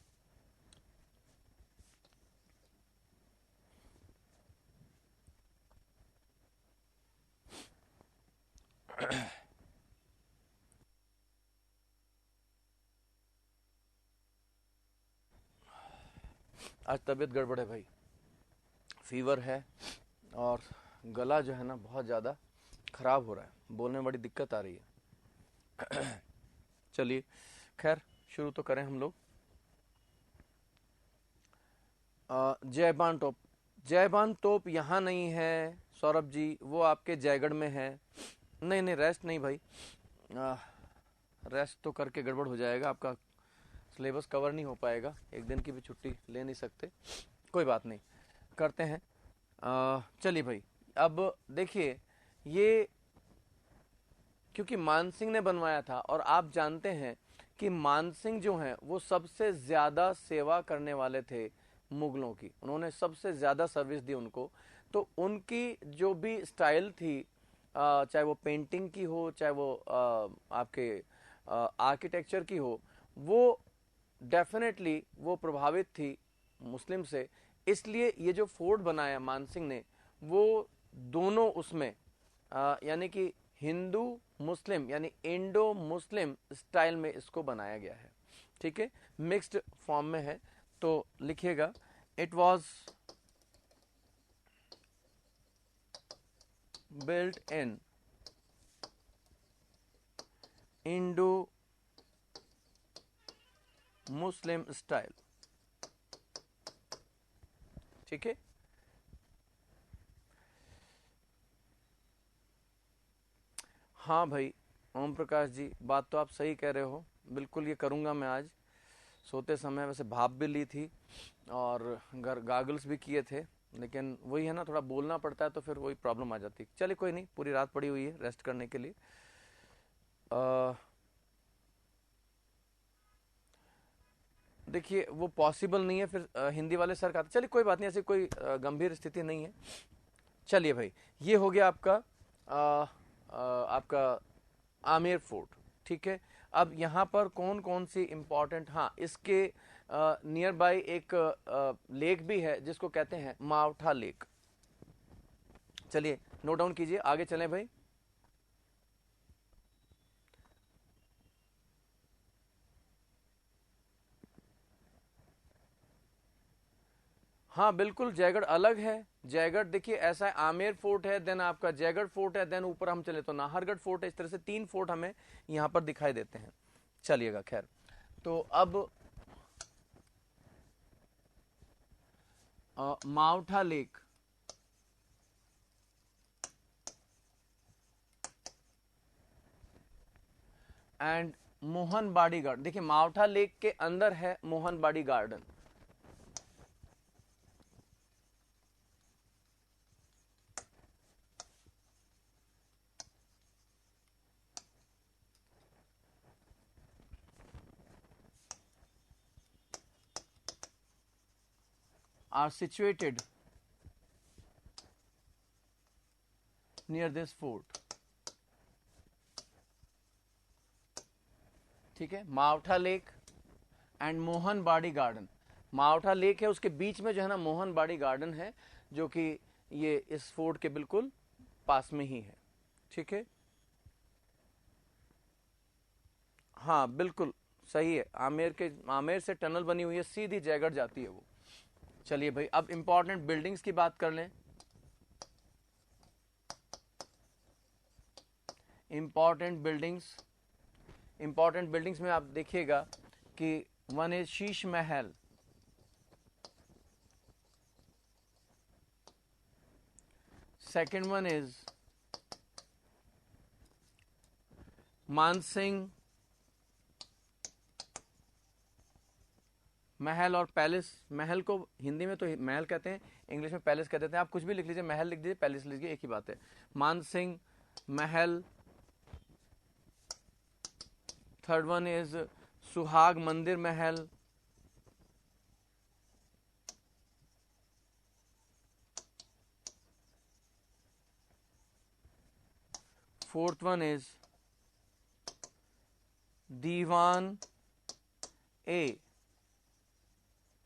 आज तबीयत गड़बड़ है भाई, फीवर है और गला जो है ना बहुत ज़्यादा खराब हो रहा है, बोलने में बड़ी दिक्कत आ रही है। चलिए खैर शुरू तो करें हम लोग। जयबान तोप, जयबान तोप यहाँ नहीं है सौरभ जी, वो आपके जयगढ़ में है। नहीं नहीं रेस्ट नहीं भाई, रेस्ट तो करके गड़बड़ हो जाएगा, आपका सिलेबस कवर नहीं हो पाएगा, एक दिन की भी छुट्टी ले नहीं सकते। कोई बात नहीं, करते हैं। चलिए भाई अब देखिए, ये क्योंकि मान सिंह ने बनवाया था और आप जानते हैं कि मान सिंह जो हैं वो सबसे ज़्यादा सेवा करने वाले थे मुगलों की, उन्होंने सबसे ज़्यादा सर्विस दी उनको। तो उनकी जो भी स्टाइल थी, चाहे वो पेंटिंग की हो, चाहे वो आपके आर्किटेक्चर की हो, वो डेफिनेटली वो प्रभावित थी मुस्लिम से। इसलिए ये जो फोर्ट बनाया मानसिंह ने, वो दोनों उसमें यानी कि हिंदू मुस्लिम यानी इंडो मुस्लिम स्टाइल में इसको बनाया गया है। ठीक है, मिक्स्ड फॉर्म में है, तो लिखिएगा it was built in Indo-Muslim style। ठीक है, हाँ भाई ओम प्रकाश जी, बात तो आप सही कह रहे हो, बिल्कुल ये करूँगा मैं आज सोते समय। वैसे भाप भी ली थी और गागल्स भी किए थे, लेकिन वही है ना, थोड़ा बोलना पड़ता है तो फिर वही प्रॉब्लम आ जाती है। चलिए कोई नहीं, पूरी रात पड़ी हुई है रेस्ट करने के लिए। देखिए वो पॉसिबल नहीं है, फिर हिंदी वाले सर कहते, चलिए कोई बात नहीं, ऐसी कोई गंभीर स्थिति नहीं है। चलिए भाई, ये हो गया आपका आपका आमेर फोर्ट। ठीक है, अब यहाँ पर कौन कौन सी इंपॉर्टेंट, हाँ इसके नियर बाय एक लेक भी है जिसको कहते हैं मावठा लेक। चलिए नोट डाउन कीजिए, आगे चलें भाई। हाँ बिल्कुल, जयगढ़ अलग है। जयगढ़ देखिए ऐसा है, आमेर फोर्ट है, देन आपका जयगढ़ फोर्ट है, देन ऊपर हम चले तो नाहरगढ़ फोर्ट है। इस तरह से 3 फोर्ट हमें यहाँ पर दिखाई देते हैं। चलिएगा खैर, तो अब Maota lake and Mohanbari garden. देखिए मावठा लेक के अंदर है Mohanbari garden. are situated near this fort। ठीक है, Maota lake and Mohanbari garden. Maota lake है, उसके बीच में जो है ना मोहनबाड़ी गार्डन है, जो कि ये इस फोर्ट के बिल्कुल पास में ही है। ठीक है, हाँ बिल्कुल सही है, आमेर से टनल बनी हुई है, सीधी जयगढ़ जाती है वो। चलिए भाई, अब इंपॉर्टेंट बिल्डिंग्स की बात कर लें। इंपॉर्टेंट बिल्डिंग्स में आप देखिएगा कि one is Sheesh Mahal, second one is Mansingh महल और पैलेस। महल को हिंदी में तो महल कहते हैं, इंग्लिश में पैलेस कहते हैं। आप कुछ भी लिख लीजिए, महल लिख दीजिए, पैलेस लिख लीजिए, एक ही बात है। मानसिंह महल, थर्ड वन इज सुहाग मंदिर महल, फोर्थ वन इज दीवान ए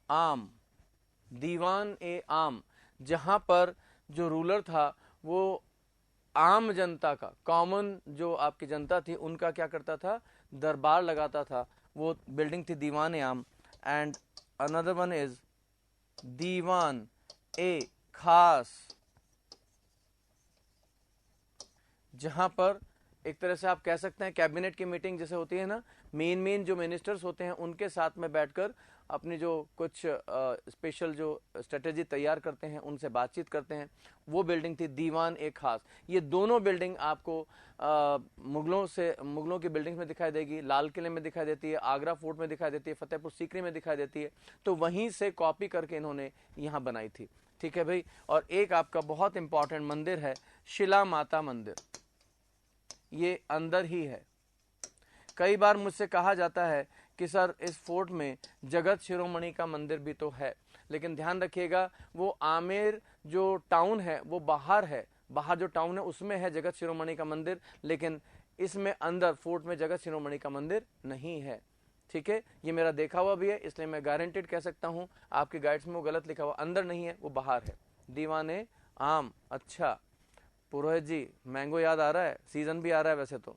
आम। दीवान ए आम, जहां पर जो रूलर था वो आम जनता का, कॉमन जो आपकी जनता थी उनका क्या करता था, दरबार लगाता था। वो बिल्डिंग थी दीवान ए आम। एंड अनदर वन इज दीवान ए खास, जहां पर एक तरह से आप कह सकते हैं कैबिनेट की मीटिंग जैसे होती है ना, मेन जो मिनिस्टर्स होते हैं उनके साथ में बैठकर अपनी जो कुछ स्पेशल जो स्ट्रेटेजी तैयार करते हैं, उनसे बातचीत करते हैं, वो बिल्डिंग थी दीवान ए खास। ये दोनों बिल्डिंग आपको मुगलों की बिल्डिंग्स में दिखाई देगी, लाल किले में दिखाई देती है, आगरा फोर्ट में दिखाई देती है, फतेहपुर सीकरी में दिखाई देती है। तो वहीं से कॉपी करके इन्होंने यहाँ बनाई थी। ठीक है भाई, और एक आपका बहुत इंपॉर्टेंट मंदिर है शिला माता मंदिर, ये अंदर ही है। कई बार मुझसे कहा जाता है कि सर इस फोर्ट में जगत शिरोमणि का मंदिर भी तो है, लेकिन ध्यान रखिएगा वो आमेर जो टाउन है वो बाहर है, बाहर जो टाउन है उसमें है जगत शिरोमणि का मंदिर, लेकिन इसमें अंदर फोर्ट में जगत शिरोमणि का मंदिर नहीं है। ठीक है, ये मेरा देखा हुआ भी है, इसलिए मैं गारंटेड कह सकता हूं आपके गाइड्स में वो गलत लिखा हुआ, अंदर नहीं है, वो बाहर है। दीवाने आम, अच्छा पुरोहित जी मैंगो याद आ रहा है, सीजन भी आ रहा है वैसे तो,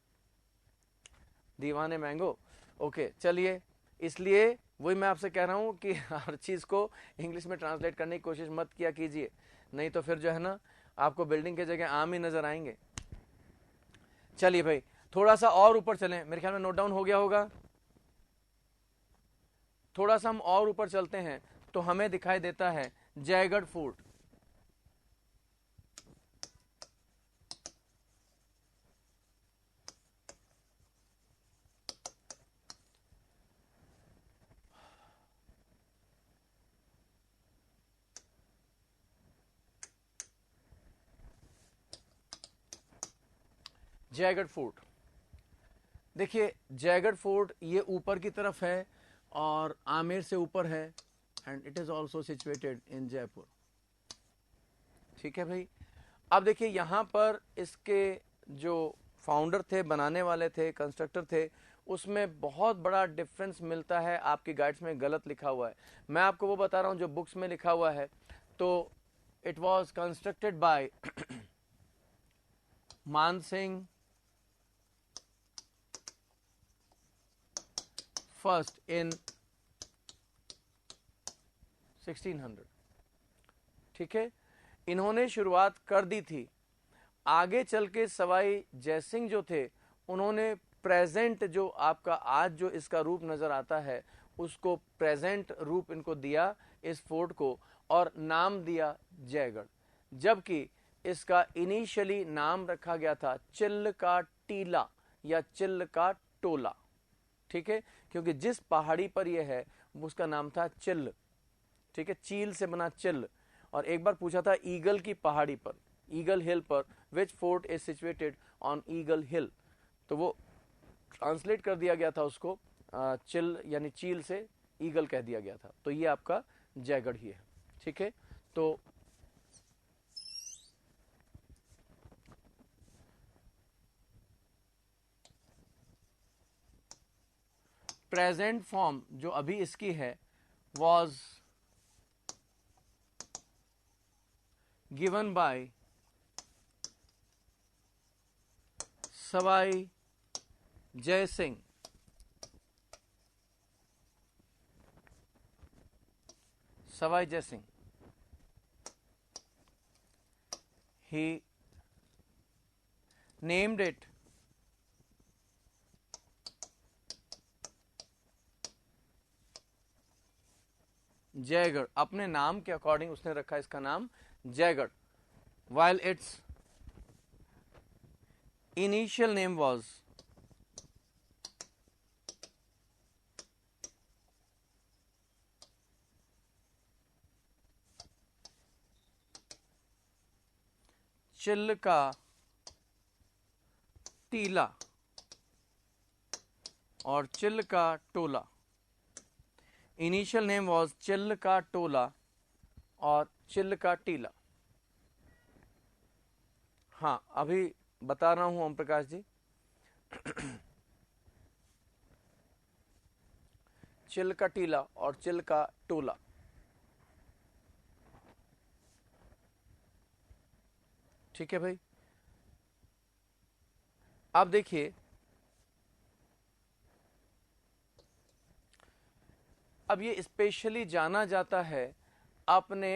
दीवाने मैंगो। ओके चलिए, इसलिए वही मैं आपसे कह रहा हूं कि हर चीज को इंग्लिश में ट्रांसलेट करने की कोशिश मत किया कीजिए, नहीं तो फिर जो है ना आपको बिल्डिंग की जगह आम ही नजर आएंगे। चलिए भाई थोड़ा सा और ऊपर चलें, मेरे ख्याल में नोट डाउन हो गया होगा। थोड़ा सा हम और ऊपर चलते हैं तो हमें दिखाई देता है जयगढ़ फोर्ट। जयगढ़ फोर्ट, देखिए जयगढ़ फोर्ट ये ऊपर की तरफ है और आमेर से ऊपर है, and it is also situated in Jaipur. ठीक है भाई, अब देखिए यहां पर इसके जो फाउंडर थे, बनाने वाले थे, कंस्ट्रक्टर थे, उसमें बहुत बड़ा डिफरेंस मिलता है, आपकी गाइड्स में गलत लिखा हुआ है। मैं आपको वो बता रहा हूं जो बुक्स में लिखा हुआ है। तो इट वॉज कंस्ट्रक्टेड बाय मान सिंह फर्स्ट इन 1600। ठीक है, इन्होंने शुरुआत कर दी थी। आगे चल के सवाई जयसिंह जो थे उन्होंने प्रेजेंट जो आपका आज जो इसका रूप नजर आता है उसको प्रेजेंट रूप इनको दिया इस फोर्ट को, और नाम दिया जयगढ़, जबकि इसका इनिशियली नाम रखा गया था चिल्ल का टीला या चिल्ल का टोला। ठीक है, क्योंकि जिस पहाड़ी पर यह है उसका नाम था चिल्ल। ठीक है, चील से बना चिल्ल। और एक बार पूछा था ईगल की पहाड़ी पर, ईगल हिल पर, which fort is situated on eagle hill, तो वो ट्रांसलेट कर दिया गया था उसको चिल यानी चील से ईगल कह दिया गया था। तो ये आपका जयगढ़ ही है। ठीक है, तो प्रेजेंट फॉर्म जो अभी इसकी है was given by Sawai Jai Singh. Sawai Jai Singh, he named it Jaigarh, अपने नाम के अकॉर्डिंग उसने रखा इसका नाम Jaigarh, while its initial name was Chilka टीला और चिल्का टोला। इनिशियल नेम वॉज चिल्का टोला और चिल्का टीला। हाँ अभी बता रहा हूं ओम प्रकाश जी। चिल्का टीला और चिल्का टोला। ठीक है भाई, अब देखिए अब ये स्पेशली जाना जाता है अपने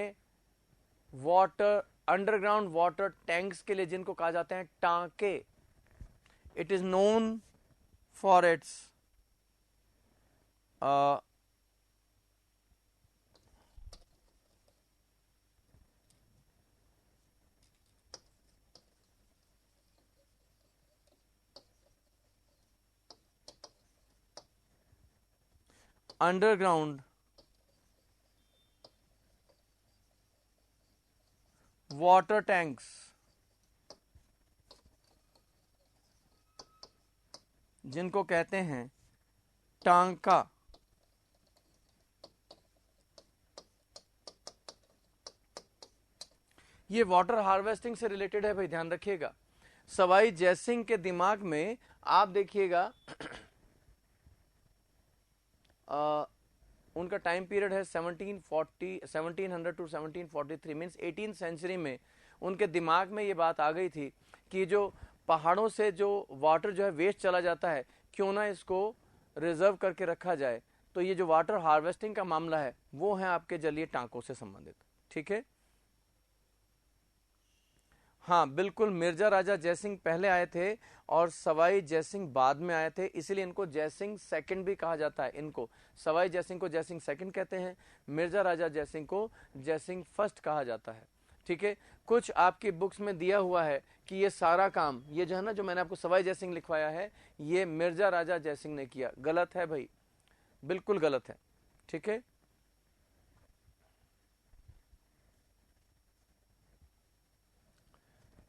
वाटर अंडरग्राउंड वाटर टैंक्स के लिए जिनको कहा जाते हैं टांके। It is known for its underground water tanks, जिनको कहते हैं टांका। ये वाटर हार्वेस्टिंग से रिलेटेड है भाई, ध्यान रखिएगा। सवाई जयसिंह के दिमाग में आप देखिएगा उनका टाइम पीरियड है 1700 टू 1743, मीन्स 18th सेंचुरी में उनके दिमाग में ये बात आ गई थी कि जो पहाड़ों से जो वाटर जो है वेस्ट चला जाता है, क्यों ना इसको रिजर्व करके रखा जाए। तो ये जो वाटर हार्वेस्टिंग का मामला है वो है आपके जलीय टांकों से संबंधित, ठीक है। हाँ बिल्कुल, मिर्जा राजा जयसिंह पहले आए थे और सवाई जयसिंह बाद में आए थे, इसीलिए इनको जयसिंह सेकंड भी कहा जाता है। इनको सवाई जयसिंह को जयसिंह सेकंड कहते हैं, मिर्जा राजा जयसिंह को जयसिंह फर्स्ट कहा जाता है, ठीक है। कुछ आपकी बुक्स में दिया हुआ है कि ये सारा काम, ये जो है ना, जो मैंने आपको सवाई जयसिंह लिखवाया है, ये मिर्जा राजा जयसिंह ने किया। गलत है भाई, बिल्कुल गलत है, ठीक है।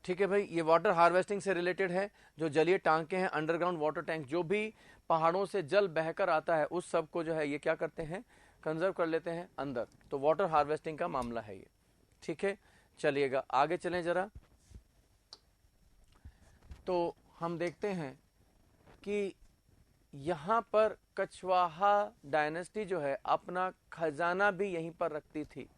ठीक है भाई, ये वाटर हार्वेस्टिंग से रिलेटेड है। जो जलीय टांके हैं, अंडरग्राउंड वाटर टैंक, जो भी पहाड़ों से जल बहकर आता है उस सब को जो है ये क्या करते हैं, कंजर्व कर लेते हैं अंदर। तो वाटर हार्वेस्टिंग का मामला है ये, ठीक है। चलिएगा आगे चलें जरा। तो हम देखते हैं कि यहां पर कछवाहा डायनेस्टी जो है अपना खजाना भी यहीं पर रखती थी,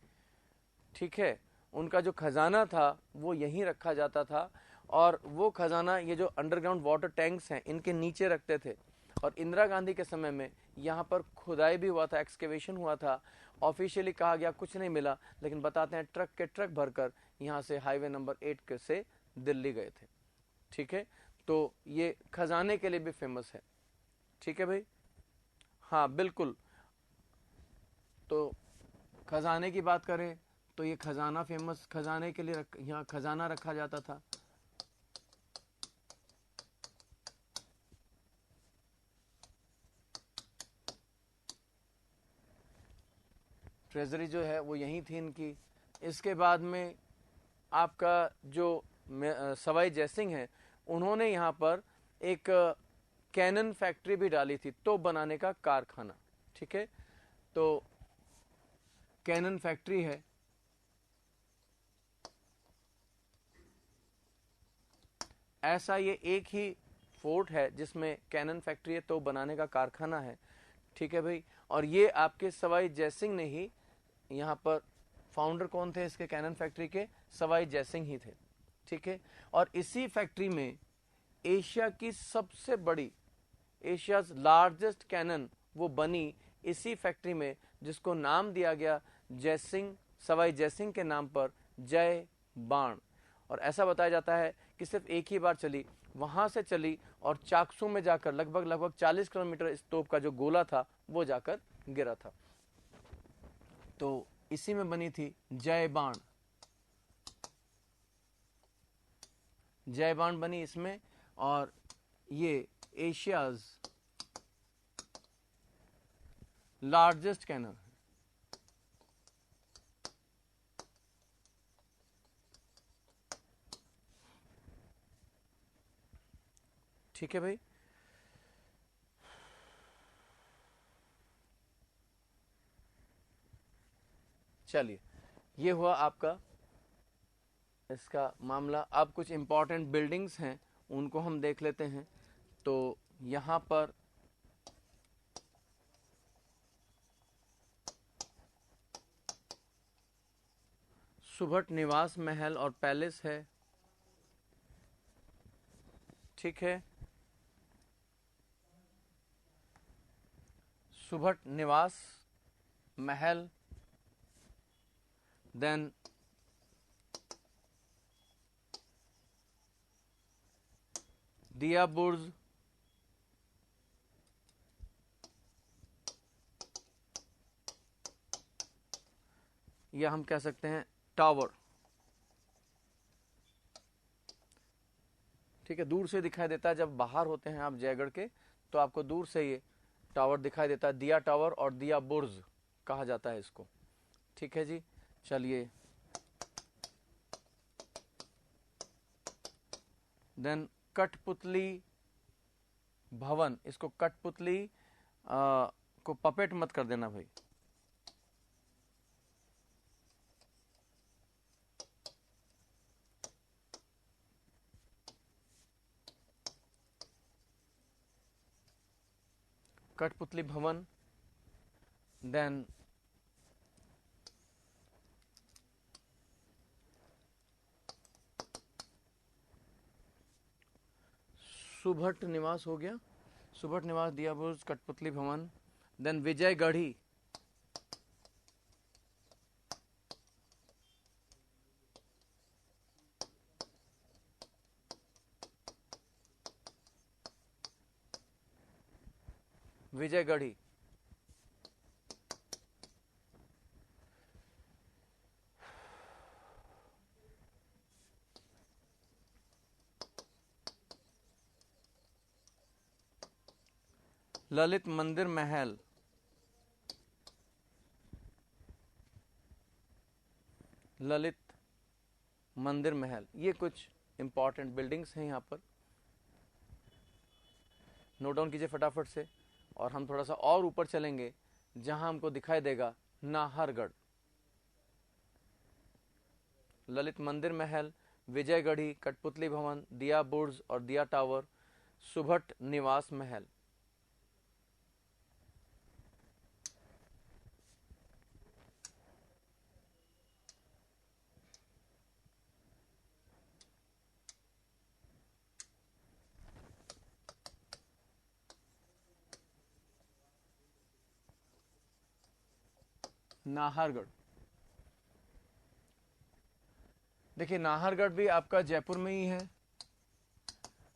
ठीक है। उनका जो खजाना था वो यहीं रखा जाता था, और वो खजाना ये जो अंडरग्राउंड वाटर टैंक्स हैं इनके नीचे रखते थे। और इंदिरा गांधी के समय में यहाँ पर खुदाई भी हुआ था, एक्सकेवेशन हुआ था। ऑफिशियली कहा गया कुछ नहीं मिला, लेकिन बताते हैं ट्रक के ट्रक भरकर यहाँ से हाईवे नंबर 8 के से दिल्ली गए थे, ठीक है। तो ये खजाने के लिए भी फेमस है, ठीक है भाई। हाँ बिल्कुल, तो खजाने की बात करें तो ये खजाना फेमस, खजाने के लिए यहाँ खजाना रखा जाता था। ट्रेजरी जो है वो यहीं थी इनकी। इसके बाद में आपका जो सवाई जयसिंह है, उन्होंने यहाँ पर एक कैनन फैक्ट्री भी डाली थी, तोप बनाने का कारखाना, ठीक है। तो कैनन फैक्ट्री है, ऐसा ये एक ही फोर्ट है जिसमें कैनन फैक्ट्री है, तोप बनाने का कारखाना है, ठीक है भाई। और ये आपके सवाई जयसिंह ने ही यहाँ पर, फाउंडर कौन थे इसके कैनन फैक्ट्री के, सवाई जयसिंह ही थे, ठीक है। और इसी फैक्ट्री में एशिया की सबसे बड़ी, एशियाज लार्जेस्ट कैनन वो बनी इसी फैक्ट्री में, जिसको नाम दिया गया जयसिंह, सवाई जयसिंह के नाम पर, जय बाण। और ऐसा बताया जाता है कि सिर्फ एक ही बार चली, वहां से चली और चाकसू में जाकर लगभग 40 किलोमीटर इस तोप का जो गोला था वो जाकर गिरा था। तो इसी में बनी थी जय बाण, जय बाण बनी इसमें। और ये एशियाज लार्जेस्ट कैनन, ठीक है भाई। चलिए, ये हुआ आपका इसका मामला। अब कुछ इंपॉर्टेंट बिल्डिंग्स हैं उनको हम देख लेते हैं। तो यहां पर सुभट निवास महल और पैलेस है, ठीक है। सुभट निवास महल, देन दिया बुर्ज, या हम कह सकते हैं टावर, ठीक है। दूर से दिखाई देता है, जब बाहर होते हैं आप जयगढ़ के तो आपको दूर से ये टावर दिखाई देता है, दिया टावर और दिया बुर्ज कहा जाता है इसको, ठीक है जी। चलिए, देन कठपुतली भवन, इसको कठपुतली को पपेट मत कर देना भाई, कठपुतली भवन, देन सुभट निवास हो गया, सुभट निवास, दिया बुर्ज, कठपुतली भवन, देन विजयगढ़ी, विजयगढ़ी, ललित मंदिर महल, ललित मंदिर महल। ये कुछ इंपॉर्टेंट बिल्डिंग्स हैं यहाँ पर, नोट डाउन कीजिए फटाफट से। और हम थोड़ा सा और ऊपर चलेंगे जहां हमको दिखाई देगा नाहरगढ़, ललित मंदिर महल, विजयगढ़ी, कठपुतली भवन, दिया बुर्ज और दिया टावर, सुभट निवास महल। नाहरगढ़, देखिए नाहरगढ़ भी आपका जयपुर में ही है।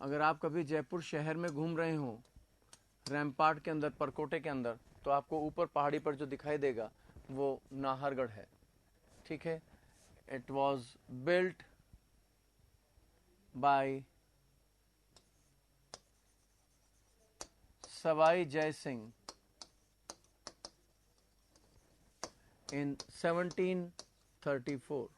अगर आप कभी जयपुर शहर में घूम रहे हो, रैम्पार्ट के अंदर, परकोटे के अंदर, तो आपको ऊपर पहाड़ी पर जो दिखाई देगा वो नाहरगढ़ है, ठीक है। It was built bye Sawai Jai Singh in 1734,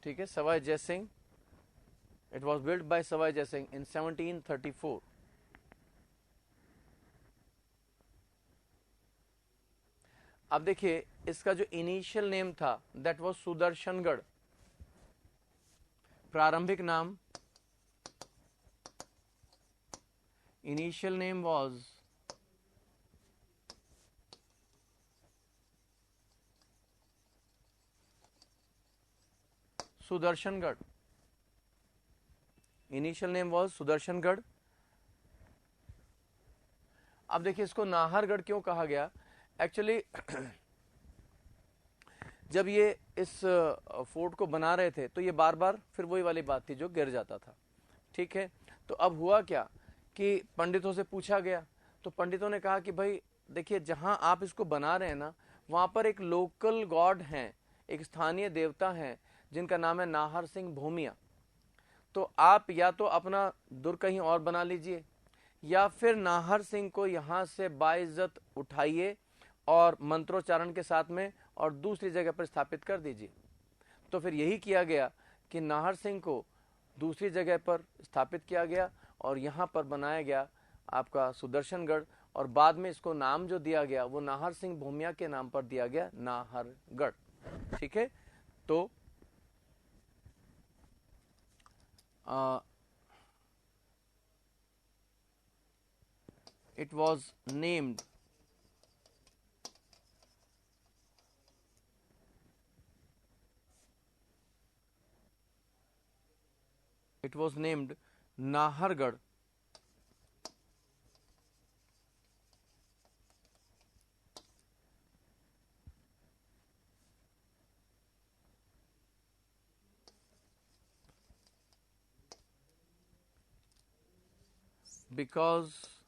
ठीक है, Sawai Jai Singh, it was build by Sawai Jai Singh इन 1734। अब देखिए इसका जो इनिशियल नेम था दैट वॉज सुदर्शनगढ़, प्रारंभिक नाम, initial name was Sudarshangarh, initial name was Sudarshangarh. अब देखिए इसको नाहरगढ़ क्यों कहा गया। एक्चुअली जब ये इस फोर्ट को बना रहे थे तो ये बार बार फिर वही वाली बात थी जो गिर जाता था, ठीक है। तो अब हुआ क्या कि पंडितों से पूछा गया, तो पंडितों ने कहा कि भाई देखिए जहां आप इसको बना रहे हैं ना, वहां पर एक लोकल गॉड हैं, एक स्थानीय देवता हैं जिनका नाम है नाहर सिंह भूमिया। तो आप या तो अपना दुर्ग कहीं और बना लीजिए या फिर नाहर सिंह को यहां से बाइज्जत उठाइए और मंत्रोच्चारण के साथ में और दूसरी जगह पर स्थापित कर दीजिए। तो फिर यही किया गया कि नाहर सिंह को दूसरी जगह पर स्थापित किया गया और यहाँ पर बनाया गया आपका सुदर्शनगढ़, और बाद में इसको नाम जो दिया गया वो नाहर सिंह भूमिया के नाम पर दिया गया, नाहरगढ़, ठीक है। तो it was named Nahargarh because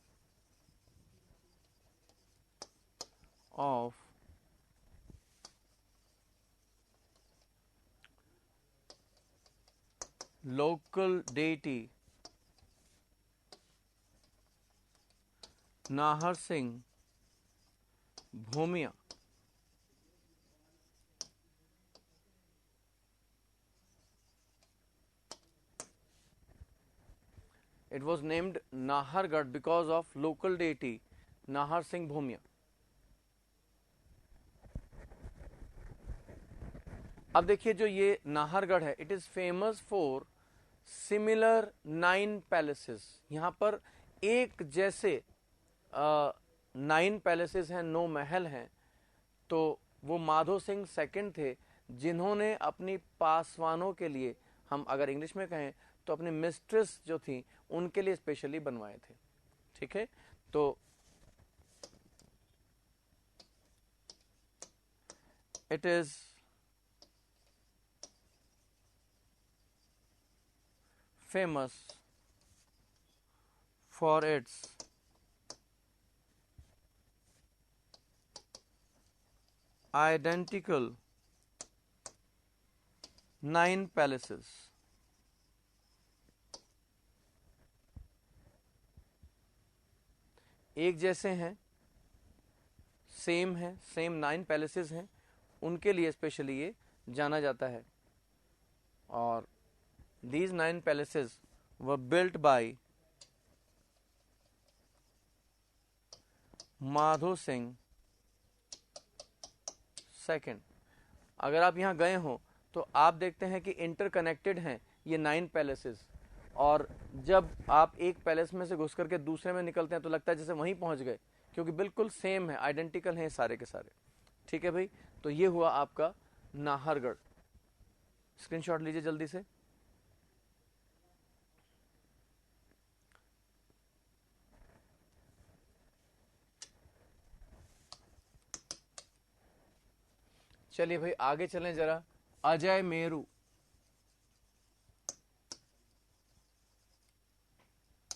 of local deity Nahar Singh Bhumia. It was named Nahargarh because of local deity Nahar Singh Bhumia. अब देखिए जो ये नाहरगढ़ है, it is famous for similar 9 palaces, यहाँ पर एक जैसे 9 पैलेसेस हैं, 9 महल हैं। तो वो माधो सिंह सेकंड थे जिन्होंने अपनी पासवानों के लिए, हम अगर इंग्लिश में कहें तो अपनी मिस्ट्रेस जो थी उनके लिए स्पेशली बनवाए थे। ठीक है, तो it is famous for its identical 9 palaces। एक जैसे हैं, सेम है, सेम 9 पैलेसेस हैं, उनके लिए स्पेशली ये जाना जाता है। और these 9 palaces were built by Madho Singh second. अगर आप यहाँ गए हो तो आप देखते हैं कि इंटरकनेक्टेड हैं ये 9 पैलेसेस, और जब आप एक पैलेस में से घुस करके दूसरे में निकलते हैं तो लगता है जैसे वहीं पहुंच गए, क्योंकि बिल्कुल सेम है, आइडेंटिकल हैं सारे के सारे। ठीक है भाई, तो ये हुआ आपका नाहरगढ़। स्क्रीनशॉट लीजिए जल्दी से। चलिए भाई आगे चलें जरा। अजय मेरू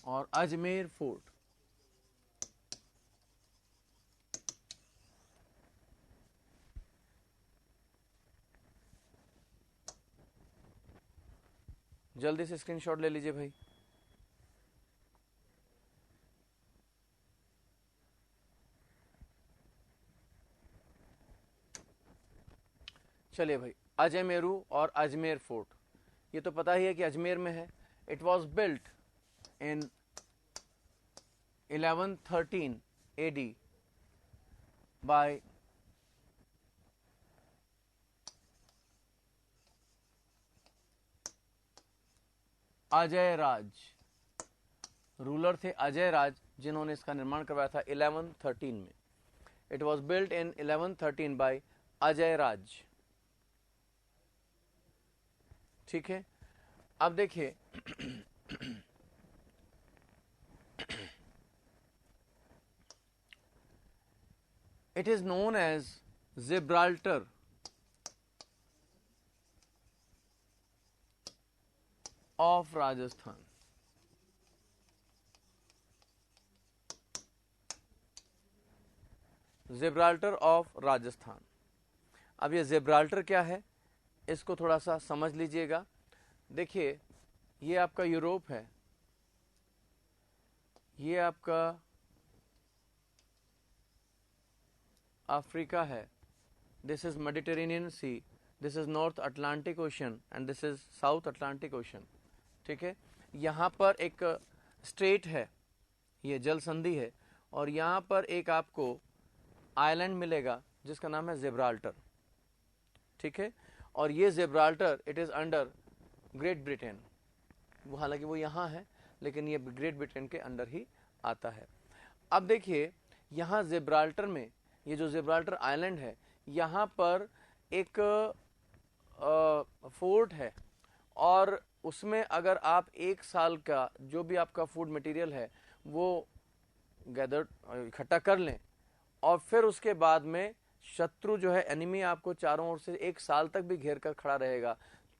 और अजमेर फोर्ट। जल्दी से स्क्रीनशॉट ले लीजिए भाई। चलिए भाई, अजय मेरू और अजमेर फोर्ट, ये तो पता ही है कि अजमेर में है। It was built in 1113 AD by Ajay Raj. Ruler थे अजय राज जिन्होंने इसका निर्माण करवाया था 1113 में। It was built in 1113 by Ajay Raj. ठीक है, अब देखिए it is known as Gibraltar of Rajasthan. Gibraltar of Rajasthan. अब ये जिब्राल्टर क्या है, इसको थोड़ा सा समझ लीजिएगा। देखिए, ये आपका यूरोप है, ये आपका अफ्रीका है, this is Mediterranean Sea, this is North Atlantic Ocean and this is South Atlantic Ocean. ठीक है, यहाँ पर एक स्ट्रेट है, ये जल संधि है, और यहाँ पर एक आपको आइलैंड मिलेगा जिसका नाम है जिब्राल्टर। ठीक है, और ये Gibraltar it is under great Britain. वो हालांकि वो यहाँ है, लेकिन ये ग्रेट ब्रिटेन के अंडर ही आता है। अब देखिए, यहाँ जिब्राल्टर में ये जो जिब्राल्टर आइलैंड है, यहाँ पर एक फोर्ट है, और उसमें अगर आप 1 साल का जो भी आपका फूड मटेरियल है वो गैदर इकट्ठा कर लें, और फिर उसके बाद में शत्रु जो है, एनिमी आपको चारों ओर से 1 साल तक भी घेर कर खड़ा रहेगा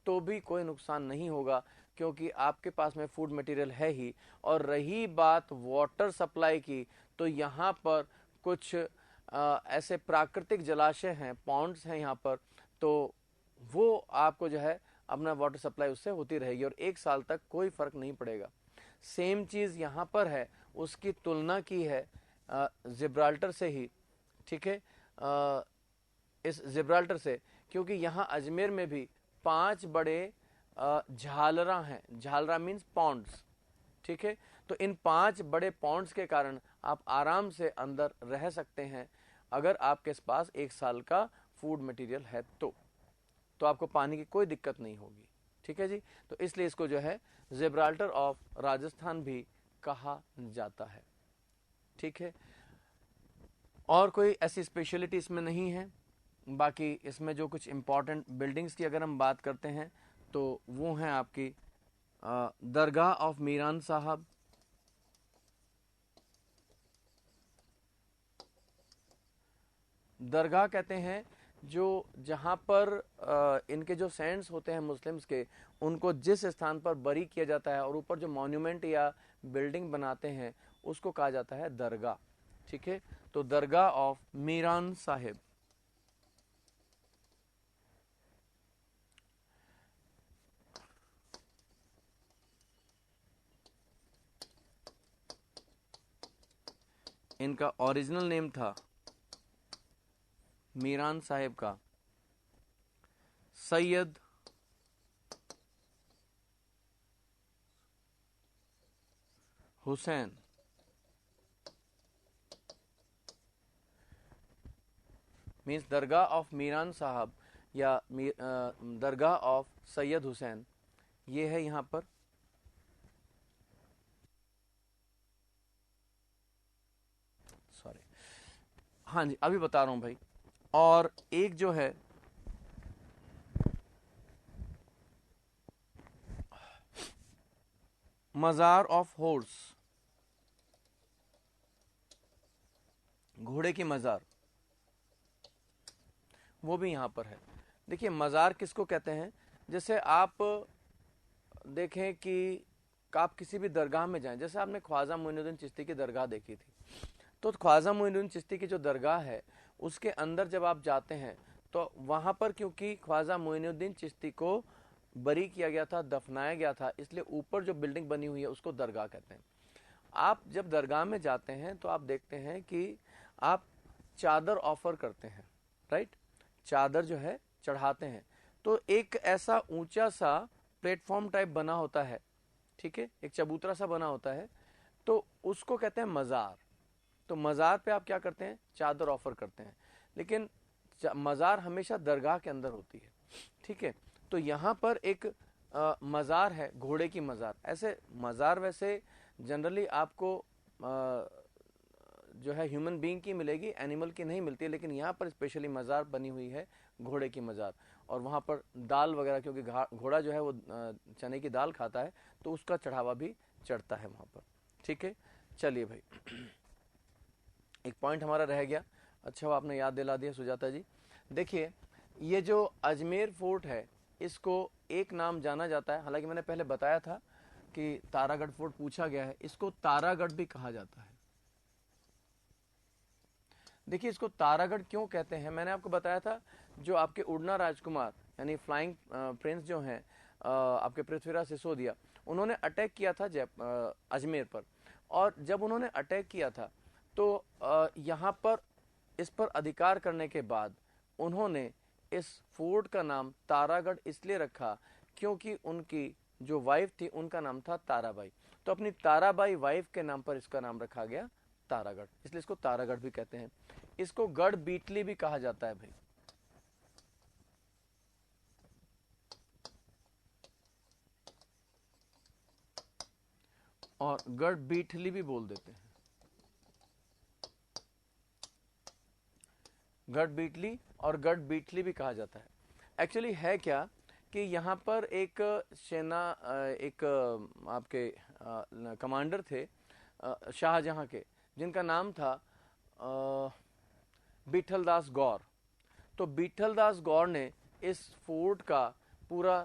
तो भी कोई नुकसान नहीं होगा, क्योंकि आपके पास में फूड मटेरियल है ही। और रही बात वाटर सप्लाई की, तो यहाँ पर कुछ ऐसे प्राकृतिक जलाशय हैं, पॉन्ड्स हैं यहाँ पर, तो वो आपको जो है अपना वाटर सप्लाई उससे होती रहेगी और 1 साल तक कोई फर्क नहीं पड़ेगा। सेम चीज़ यहाँ पर है, उसकी तुलना की है जिब्राल्टर से ही। ठीक है, इस जिब्राल्टर से, क्योंकि यहाँ अजमेर में भी 5 बड़े झालरा हैं। झालरा मीन्स पॉन्ड्स। ठीक है, तो इन 5 बड़े पॉन्ड्स के कारण आप आराम से अंदर रह सकते हैं अगर आपके पास 1 साल का फूड मटेरियल है तो आपको पानी की कोई दिक्कत नहीं होगी। ठीक है जी। तो इसलिए इसको जो है जिब्राल्टर ऑफ राजस्थान भी कहा जाता है। ठीक है, और कोई ऐसी स्पेशलिटी इसमें नहीं है। बाकी इसमें जो कुछ इम्पोर्टेंट बिल्डिंग्स की अगर हम बात करते हैं तो वो हैं आपकी दरगाह ऑफ मीरान साहब, दरगाह कहते हैं जो जहाँ पर इनके जो सेंट्स होते हैं मुस्लिम्स के, उनको जिस स्थान पर बरी किया जाता है और ऊपर जो मॉन्यूमेंट या बिल्डिंग बनाते हैं उसको कहा जाता है दरगाह। ठीक है, तो दरगाह ऑफ मीरान साहिब। इनका ओरिजिनल नेम था मीरान साहिब का सैयद हुसैन। मीन्स दरगाह ऑफ मीरान साहब या दरगाह ऑफ सैयद हुसैन, ये है यहां पर। सॉरी, हाँ जी अभी बता रहा हूं भाई। और एक जो है मजार ऑफ हॉर्स, घोड़े की मजार, वो भी यहां पर है। देखिए मजार किसको कहते हैं, जैसे आप देखें कि आप किसी भी दरगाह में जाएं, जैसे आपने ख्वाजा मोइनुद्दीन चिश्ती की दरगाह देखी थी, तो ख्वाजा मोइनुद्दीन चिश्ती की जो दरगाह है उसके अंदर जब आप जाते हैं तो वहां पर क्योंकि ख्वाजा मोइनुद्दीन चिश्ती को बरी किया गया था, दफनाया गया था, इसलिए ऊपर जो बिल्डिंग बनी हुई है उसको दरगाह कहते हैं। आप जब दरगाह में जाते हैं तो आप देखते हैं कि आप चादर ऑफर करते हैं, राइट, चादर जो है चढ़ाते हैं, तो एक ऐसा ऊंचा सा प्लेटफॉर्म टाइप बना होता है, ठीक है, एक चबूतरा सा बना होता है, तो उसको कहते हैं मजार। तो मजार पे आप क्या करते हैं, चादर ऑफर करते हैं, लेकिन मजार हमेशा दरगाह के अंदर होती है। ठीक है, तो यहाँ पर एक मजार है, घोड़े की मजार। ऐसे मजार वैसे जनरली आपको जो है ह्यूमन बीइंग की मिलेगी, एनिमल की नहीं मिलती है, लेकिन यहाँ पर स्पेशली मजार बनी हुई है घोड़े की मजार। और वहाँ पर दाल वगैरह, क्योंकि घोड़ा जो है वो चने की दाल खाता है, तो उसका चढ़ावा भी चढ़ता है वहाँ पर। ठीक है, चलिए भाई एक पॉइंट हमारा रह गया, अच्छा वो आपने याद दिला दिया सुजाता जी। देखिए ये जो अजमेर फोर्ट है इसको एक नाम जाना जाता है, हालांकि मैंने पहले बताया था कि तारागढ़ फोर्ट पूछा गया है, इसको तारागढ़ भी कहा जाता है। देखिए इसको तारागढ़ क्यों कहते हैं, मैंने आपको बताया था जो आपके उड़ना राजकुमार यानी फ्लाइंग प्रिंस जो हैं आपके पृथ्वीराज सिसोदिया, उन्होंने अटैक किया था अजमेर पर, और जब उन्होंने अटैक किया था तो यहाँ पर इस पर अधिकार करने के बाद उन्होंने इस फोर्ट का नाम तारागढ़ इसलिए रखा क्योंकि उनकी जो वाइफ थी उनका नाम था ताराबाई, तो अपनी ताराबाई वाइफ के नाम पर इसका नाम रखा गया तारागढ़, इसलिए इसको तारागढ़ भी कहते हैं। इसको गढ़ बीटली भी कहा जाता है भाई, और गढ़ बीटली भी बोल देते हैं, गढ़ बीटली और गढ़ बीटली भी कहा जाता है। एक्चुअली है क्या कि यहाँ पर एक सेना एक आपके कमांडर थे शाहजहां के, जिनका नाम था बीठलदास गौर। तो बीठलदास गौर ने इस फोर्ट का पूरा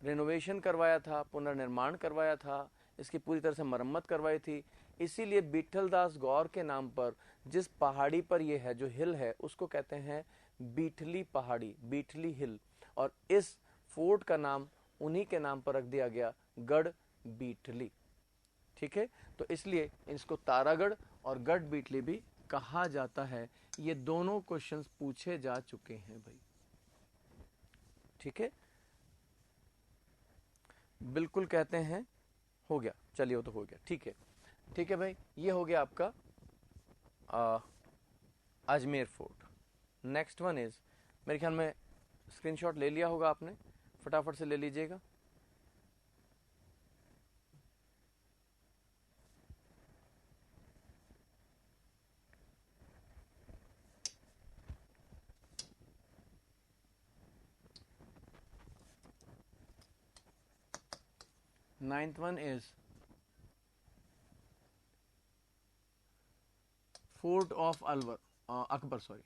रेनोवेशन करवाया था, पुनर्निर्माण करवाया था, इसकी पूरी तरह से मरम्मत करवाई थी। इसीलिए बीठलदास गौर के नाम पर जिस पहाड़ी पर यह है, जो हिल है, उसको कहते हैं बीठली पहाड़ी, बीठली हिल, और इस फोर्ट का नाम उन्हीं के नाम पर रख दिया गया, गढ़ बीटली। ठीक है, तो इसलिए इसको तारागढ़ और गढ़ बीटली भी कहा जाता है। ये दोनों क्वेश्चंस पूछे जा चुके हैं भाई। ठीक है, बिल्कुल कहते हैं, हो गया, चलिए वो तो हो गया। ठीक है, ठीक है भाई, ये हो गया आपका Ajmer fort. Next one is, मेरे ख्याल में स्क्रीनशॉट ले लिया होगा आपने, फटाफट से ले लीजिएगा। Ninth one is Fort of Akbar, sorry.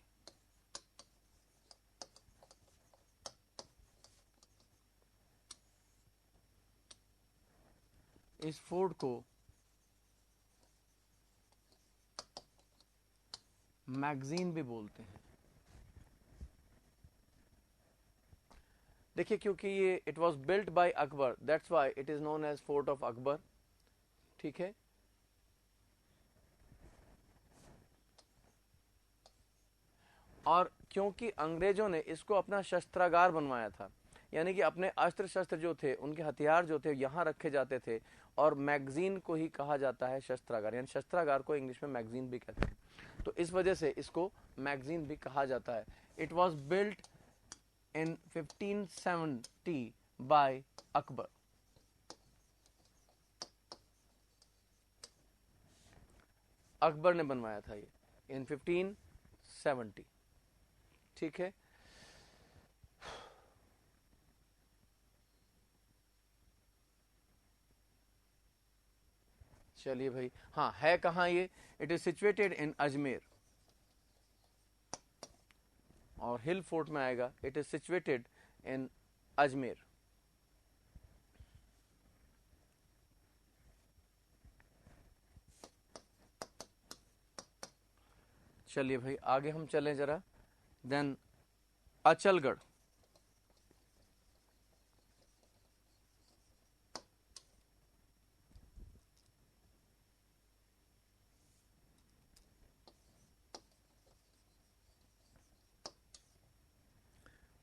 इस फोर्ट को मैगजीन भी बोलते हैं। देखिए, क्योंकि ये it was built by Akbar, that's why it is known as fort of Akbar. ठीक है, और क्योंकि अंग्रेजों ने इसको अपना शस्त्रागार बनवाया था, यानी कि अपने अस्त्र शस्त्र जो थे, उनके हथियार जो थे यहाँ रखे जाते थे, और मैगजीन को ही कहा जाता है शस्त्रागार, यानी शस्त्रागार को इंग्लिश में मैगजीन भी कहते हैं, तो इस वजह से इसको मैगजीन भी कहा जाता है। It was built in 1570 by Akbar. Akbar ने बनवाया था ये इन 1570। ठीक है, चलिए भाई, हाँ है कहाँ ये? इट इज सिचुएटेड इन अजमेर, और हिल फोर्ट में आएगा। इट इज सिचुएटेड इन अजमेर। चलिए भाई, आगे हम चलें जरा। देन अचलगढ़।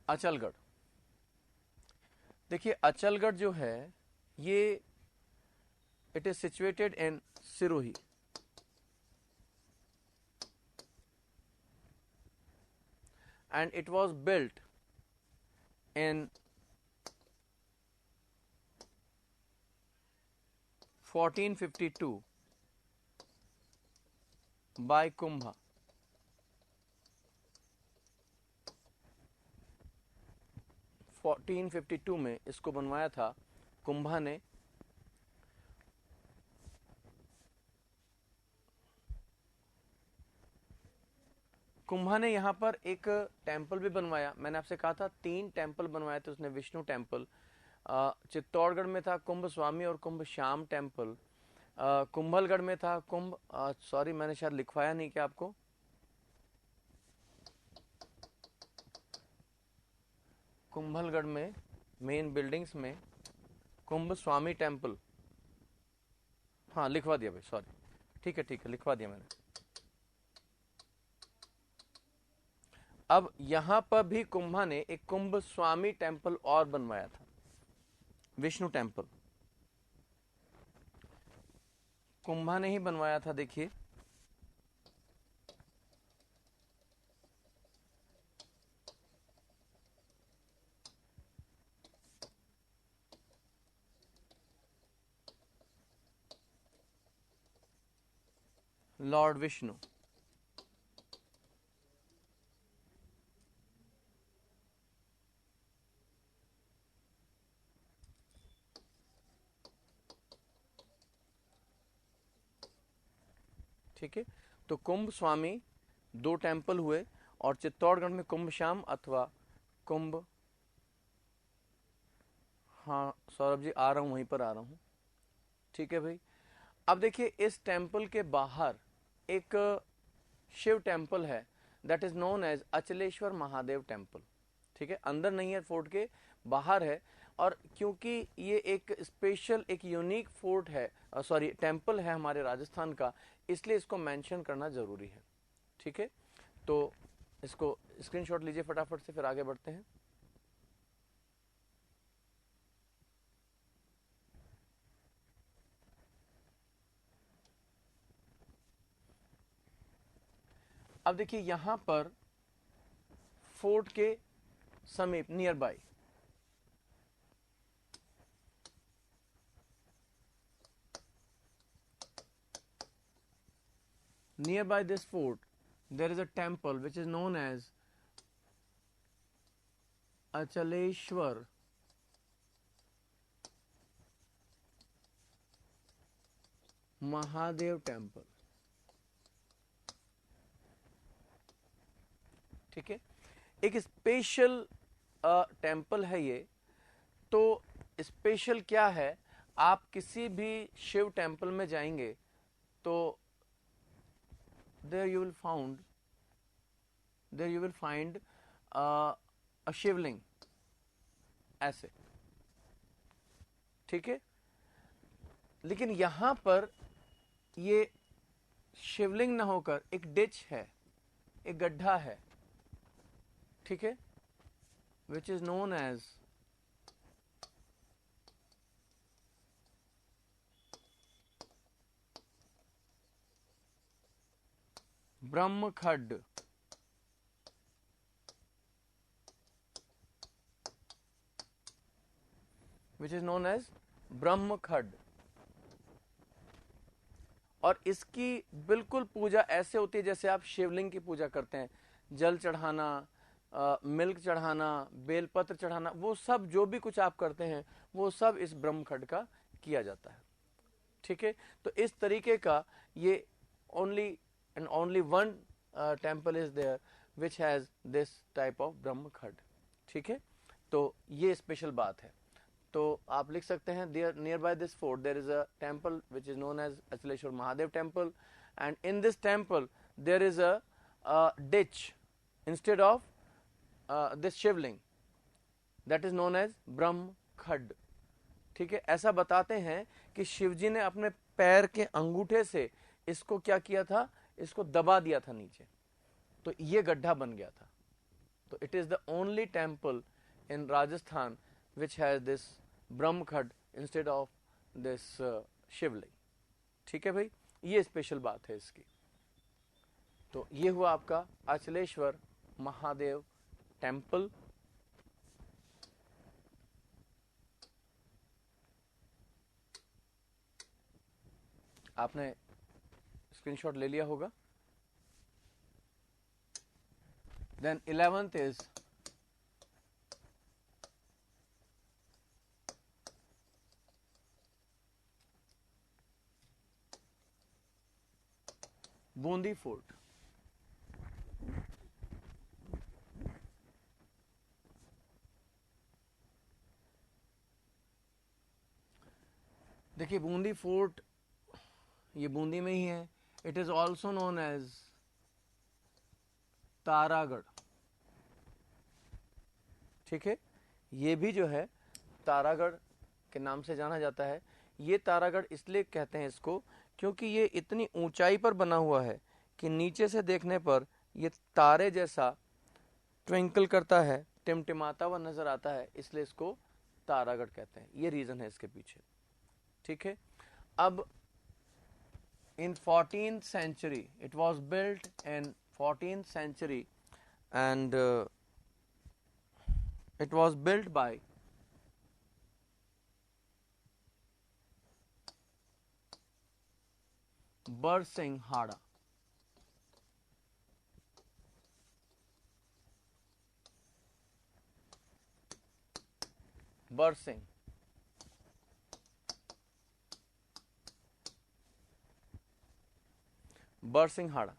अचलगढ़, देखिए अचलगढ़ जो है ये it is situated in Sirohi. And it was built in 1452 by Kumbha। 1452 में इसको बनवाया था कुंभा ने। कुंभा ने यहाँ पर एक टेम्पल भी बनवाया। मैंने आपसे कहा था 3 टेम्पल बनवाए थे उसने। विष्णु टेम्पल चित्तौड़गढ़ में था, कुंभ स्वामी और कुंभ श्याम टेम्पल। कुंभलगढ़ में था सॉरी मैंने शायद लिखवाया नहीं क्या आपको? कुंभलगढ़ में मेन बिल्डिंग्स में कुंभ स्वामी टेम्पल, हाँ लिखवा दिया भाई, सॉरी, ठीक है लिखवा दिया मैंने। अब यहां पर भी कुंभा ने एक कुंभ स्वामी टेम्पल और बनवाया था, विष्णु टेम्पल कुंभा ने ही बनवाया था। देखिए लॉर्ड विष्णु। ठीक है, तो कुंभ स्वामी 2 टेम्पल हुए, और चित्तौड़गढ़ में कुंभ श्याम अथवा कुंभ, हाँ सौरभ जी आ रहा हूं, वहीं पर आ रहा हूं। ठीक है भाई, अब देखिए इस टेम्पल के बाहर एक शिव टेम्पल है, that is known as Achleshwar Mahadev temple. ठीक है, अंदर नहीं है, फोर्ट के बाहर है। और क्योंकि ये एक स्पेशल, एक यूनिक फोर्ट है, सॉरी टेम्पल है हमारे राजस्थान का, इसलिए इसको मेंशन करना जरूरी है। ठीक है, तो इसको स्क्रीनशॉट लीजिए फटाफट से, फिर आगे बढ़ते हैं। अब देखिए यहां पर फोर्ट के समीप, near by, nearby this fort there is a temple which is known as Achaleshwar Mahadev temple, ठीक है, एक स्पेशल टेम्पल है ये। तो स्पेशल क्या है, आप किसी भी शिव टेम्पल में जाएंगे तो there you will find a शिवलिंग ऐसे, ठीक है। लेकिन यहां पर ये शिवलिंग ना होकर एक डिच है, एक गड्ढा है, ठीक है, which is known as ब्रह्मखड्ड, which is known as ब्रह्मखड्ड। और इसकी बिल्कुल पूजा ऐसे होती है जैसे आप शिवलिंग की पूजा करते हैं, जल चढ़ाना, मिल्क चढ़ाना, बेलपत्र चढ़ाना, वो सब जो भी कुछ आप करते हैं वो सब इस ब्रह्मखड्ड का किया जाता है, ठीक है। तो इस तरीके का ये only and only one temple is there which has this type of Brahmkhadd, ठीक है। तो ये स्पेशल बात है। तो आप लिख सकते हैं there nearby this fort there is a temple which is known as Achleshwar Mahadev temple, and in this temple there is a ditch instead of this shivling, that is known as Brahmkhadd, ठीक है। ऐसा बताते हैं कि शिवजी ने अपने पैर के अंगूठे से इसको क्या किया था, इसको दबा दिया था नीचे, तो ये गड्ढा बन गया था। तो it is the only temple in Rajasthan which has this Brahmkhadd instead of this shivling, ठीक है भाई, ये स्पेशल बात है इसकी। तो ये हुआ आपका अचलेश्वर महादेव टेम्पल। आपने स्क्रीनशॉट ले लिया होगा। Then 11th is Bundi fort. देखिए बूंदी फोर्ट ये बूंदी में ही है। It is also known as Taragarh, ठीक है, ये भी जो है तारागढ़ के नाम से जाना जाता है। ये तारागढ़ इसलिए कहते हैं इसको क्योंकि ये इतनी ऊंचाई पर बना हुआ है कि नीचे से देखने पर ये तारे जैसा ट्विंकल करता है, टिमटिमाता हुआ नजर आता है, इसलिए इसको तारागढ़ कहते हैं। ये रीजन है इसके पीछे, ठीक है। अब in 14th century it was built in 14th century and it was built by Barsingh Hada, Barsingh, Barsingh हाड़ा।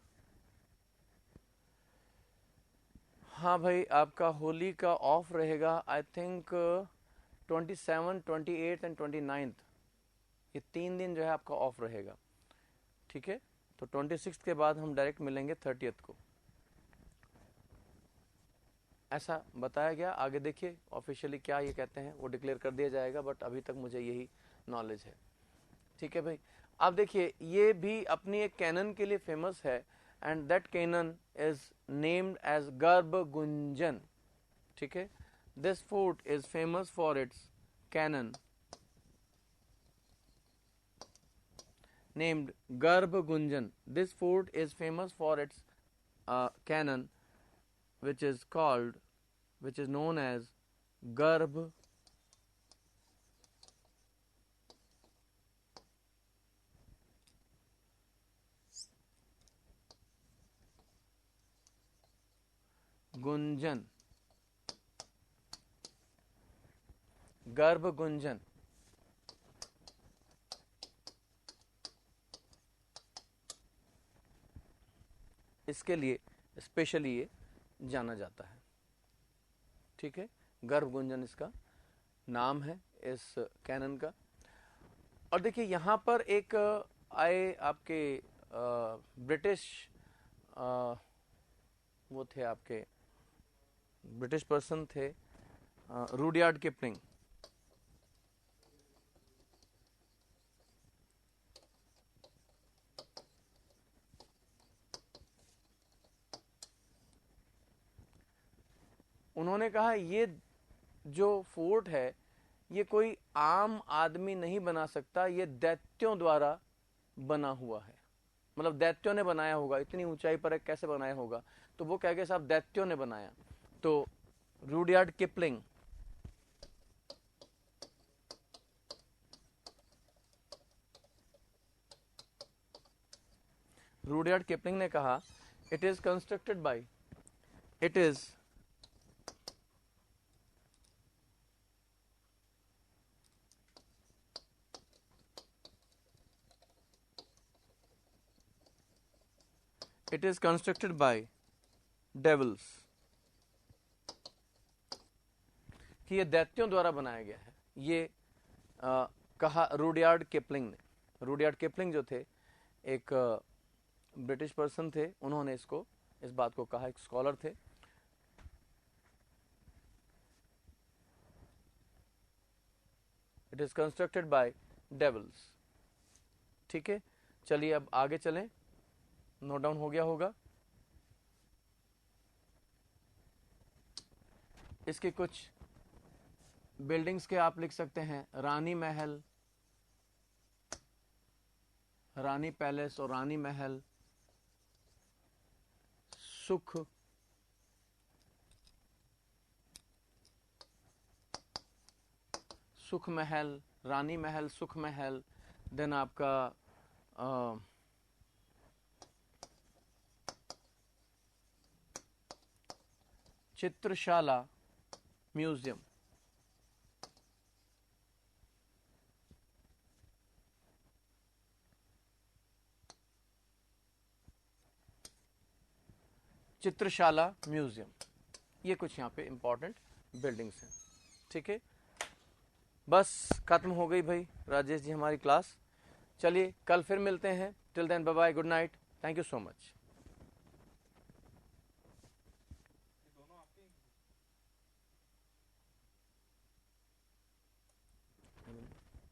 हाँ भाई, आपका होली का ऑफ रहेगा आई थिंक 27, 28 एंड 29, ये 3 दिन जो है आपका ऑफ रहेगा, ठीक है। तो 26 के बाद हम डायरेक्ट मिलेंगे 30th को, ऐसा बताया गया। आगे देखिए ऑफिशियली क्या ये कहते हैं, वो डिक्लेयर कर दिया जाएगा, बट अभी तक मुझे यही नॉलेज है, ठीक है भाई। अब देखिए ये भी अपनी एक कैनन के लिए फेमस है, and that cannon is named as Garbhgunjan, ठीक है। This fort is famous for its cannon named Garbhgunjan. This fort is famous for its cannon which is known as Garbh Gunjan, Garbh Gunjan. इसके लिए स्पेशली ये जाना जाता है। ठीक है, गर्भ गुंजन इसका नाम है इस कैनन का। और देखिए यहाँ पर एक आए आपके ब्रिटिश वो थे, आपके ब्रिटिश पर्सन थे, रूडयार्ड किपलिंग। उन्होंने कहा ये जो फोर्ट है ये कोई आम आदमी नहीं बना सकता, ये दैत्यों द्वारा बना हुआ है। मतलब दैत्यों ने बनाया होगा, इतनी ऊंचाई पर कैसे बनाया होगा? तो वो कह गए साहब दैत्यों ने बनाया। तो रूडयार्ड किपलिंग ने कहा it is constructed by, it is constructed by devils, कि ये दैत्यों द्वारा बनाया गया है। ये कहा रूडयार्ड किपलिंग ने। रूडयार्ड किपलिंग जो थे एक ब्रिटिश पर्सन थे, उन्होंने इसको इस बात को कहा, एक स्कॉलर थे। It is constructed by devils. ठीक है, चलिए अब आगे चलें। नोट डाउन हो गया होगा। इसके कुछ बिल्डिंग्स के आप लिख सकते हैं, रानी महल, रानी पैलेस और रानी महल, सुख महल, रानी महल, सुख महल। देन आपका चित्रशाला म्यूजियम। चित्रशाला म्यूजियम, ये कुछ यहाँ पे इंपॉर्टेंट बिल्डिंग्स हैं। ठीक है, बस खत्म हो गई भाई राजेश जी हमारी क्लास। चलिए कल फिर मिलते हैं। Till then bye bye, good night, thank you so much.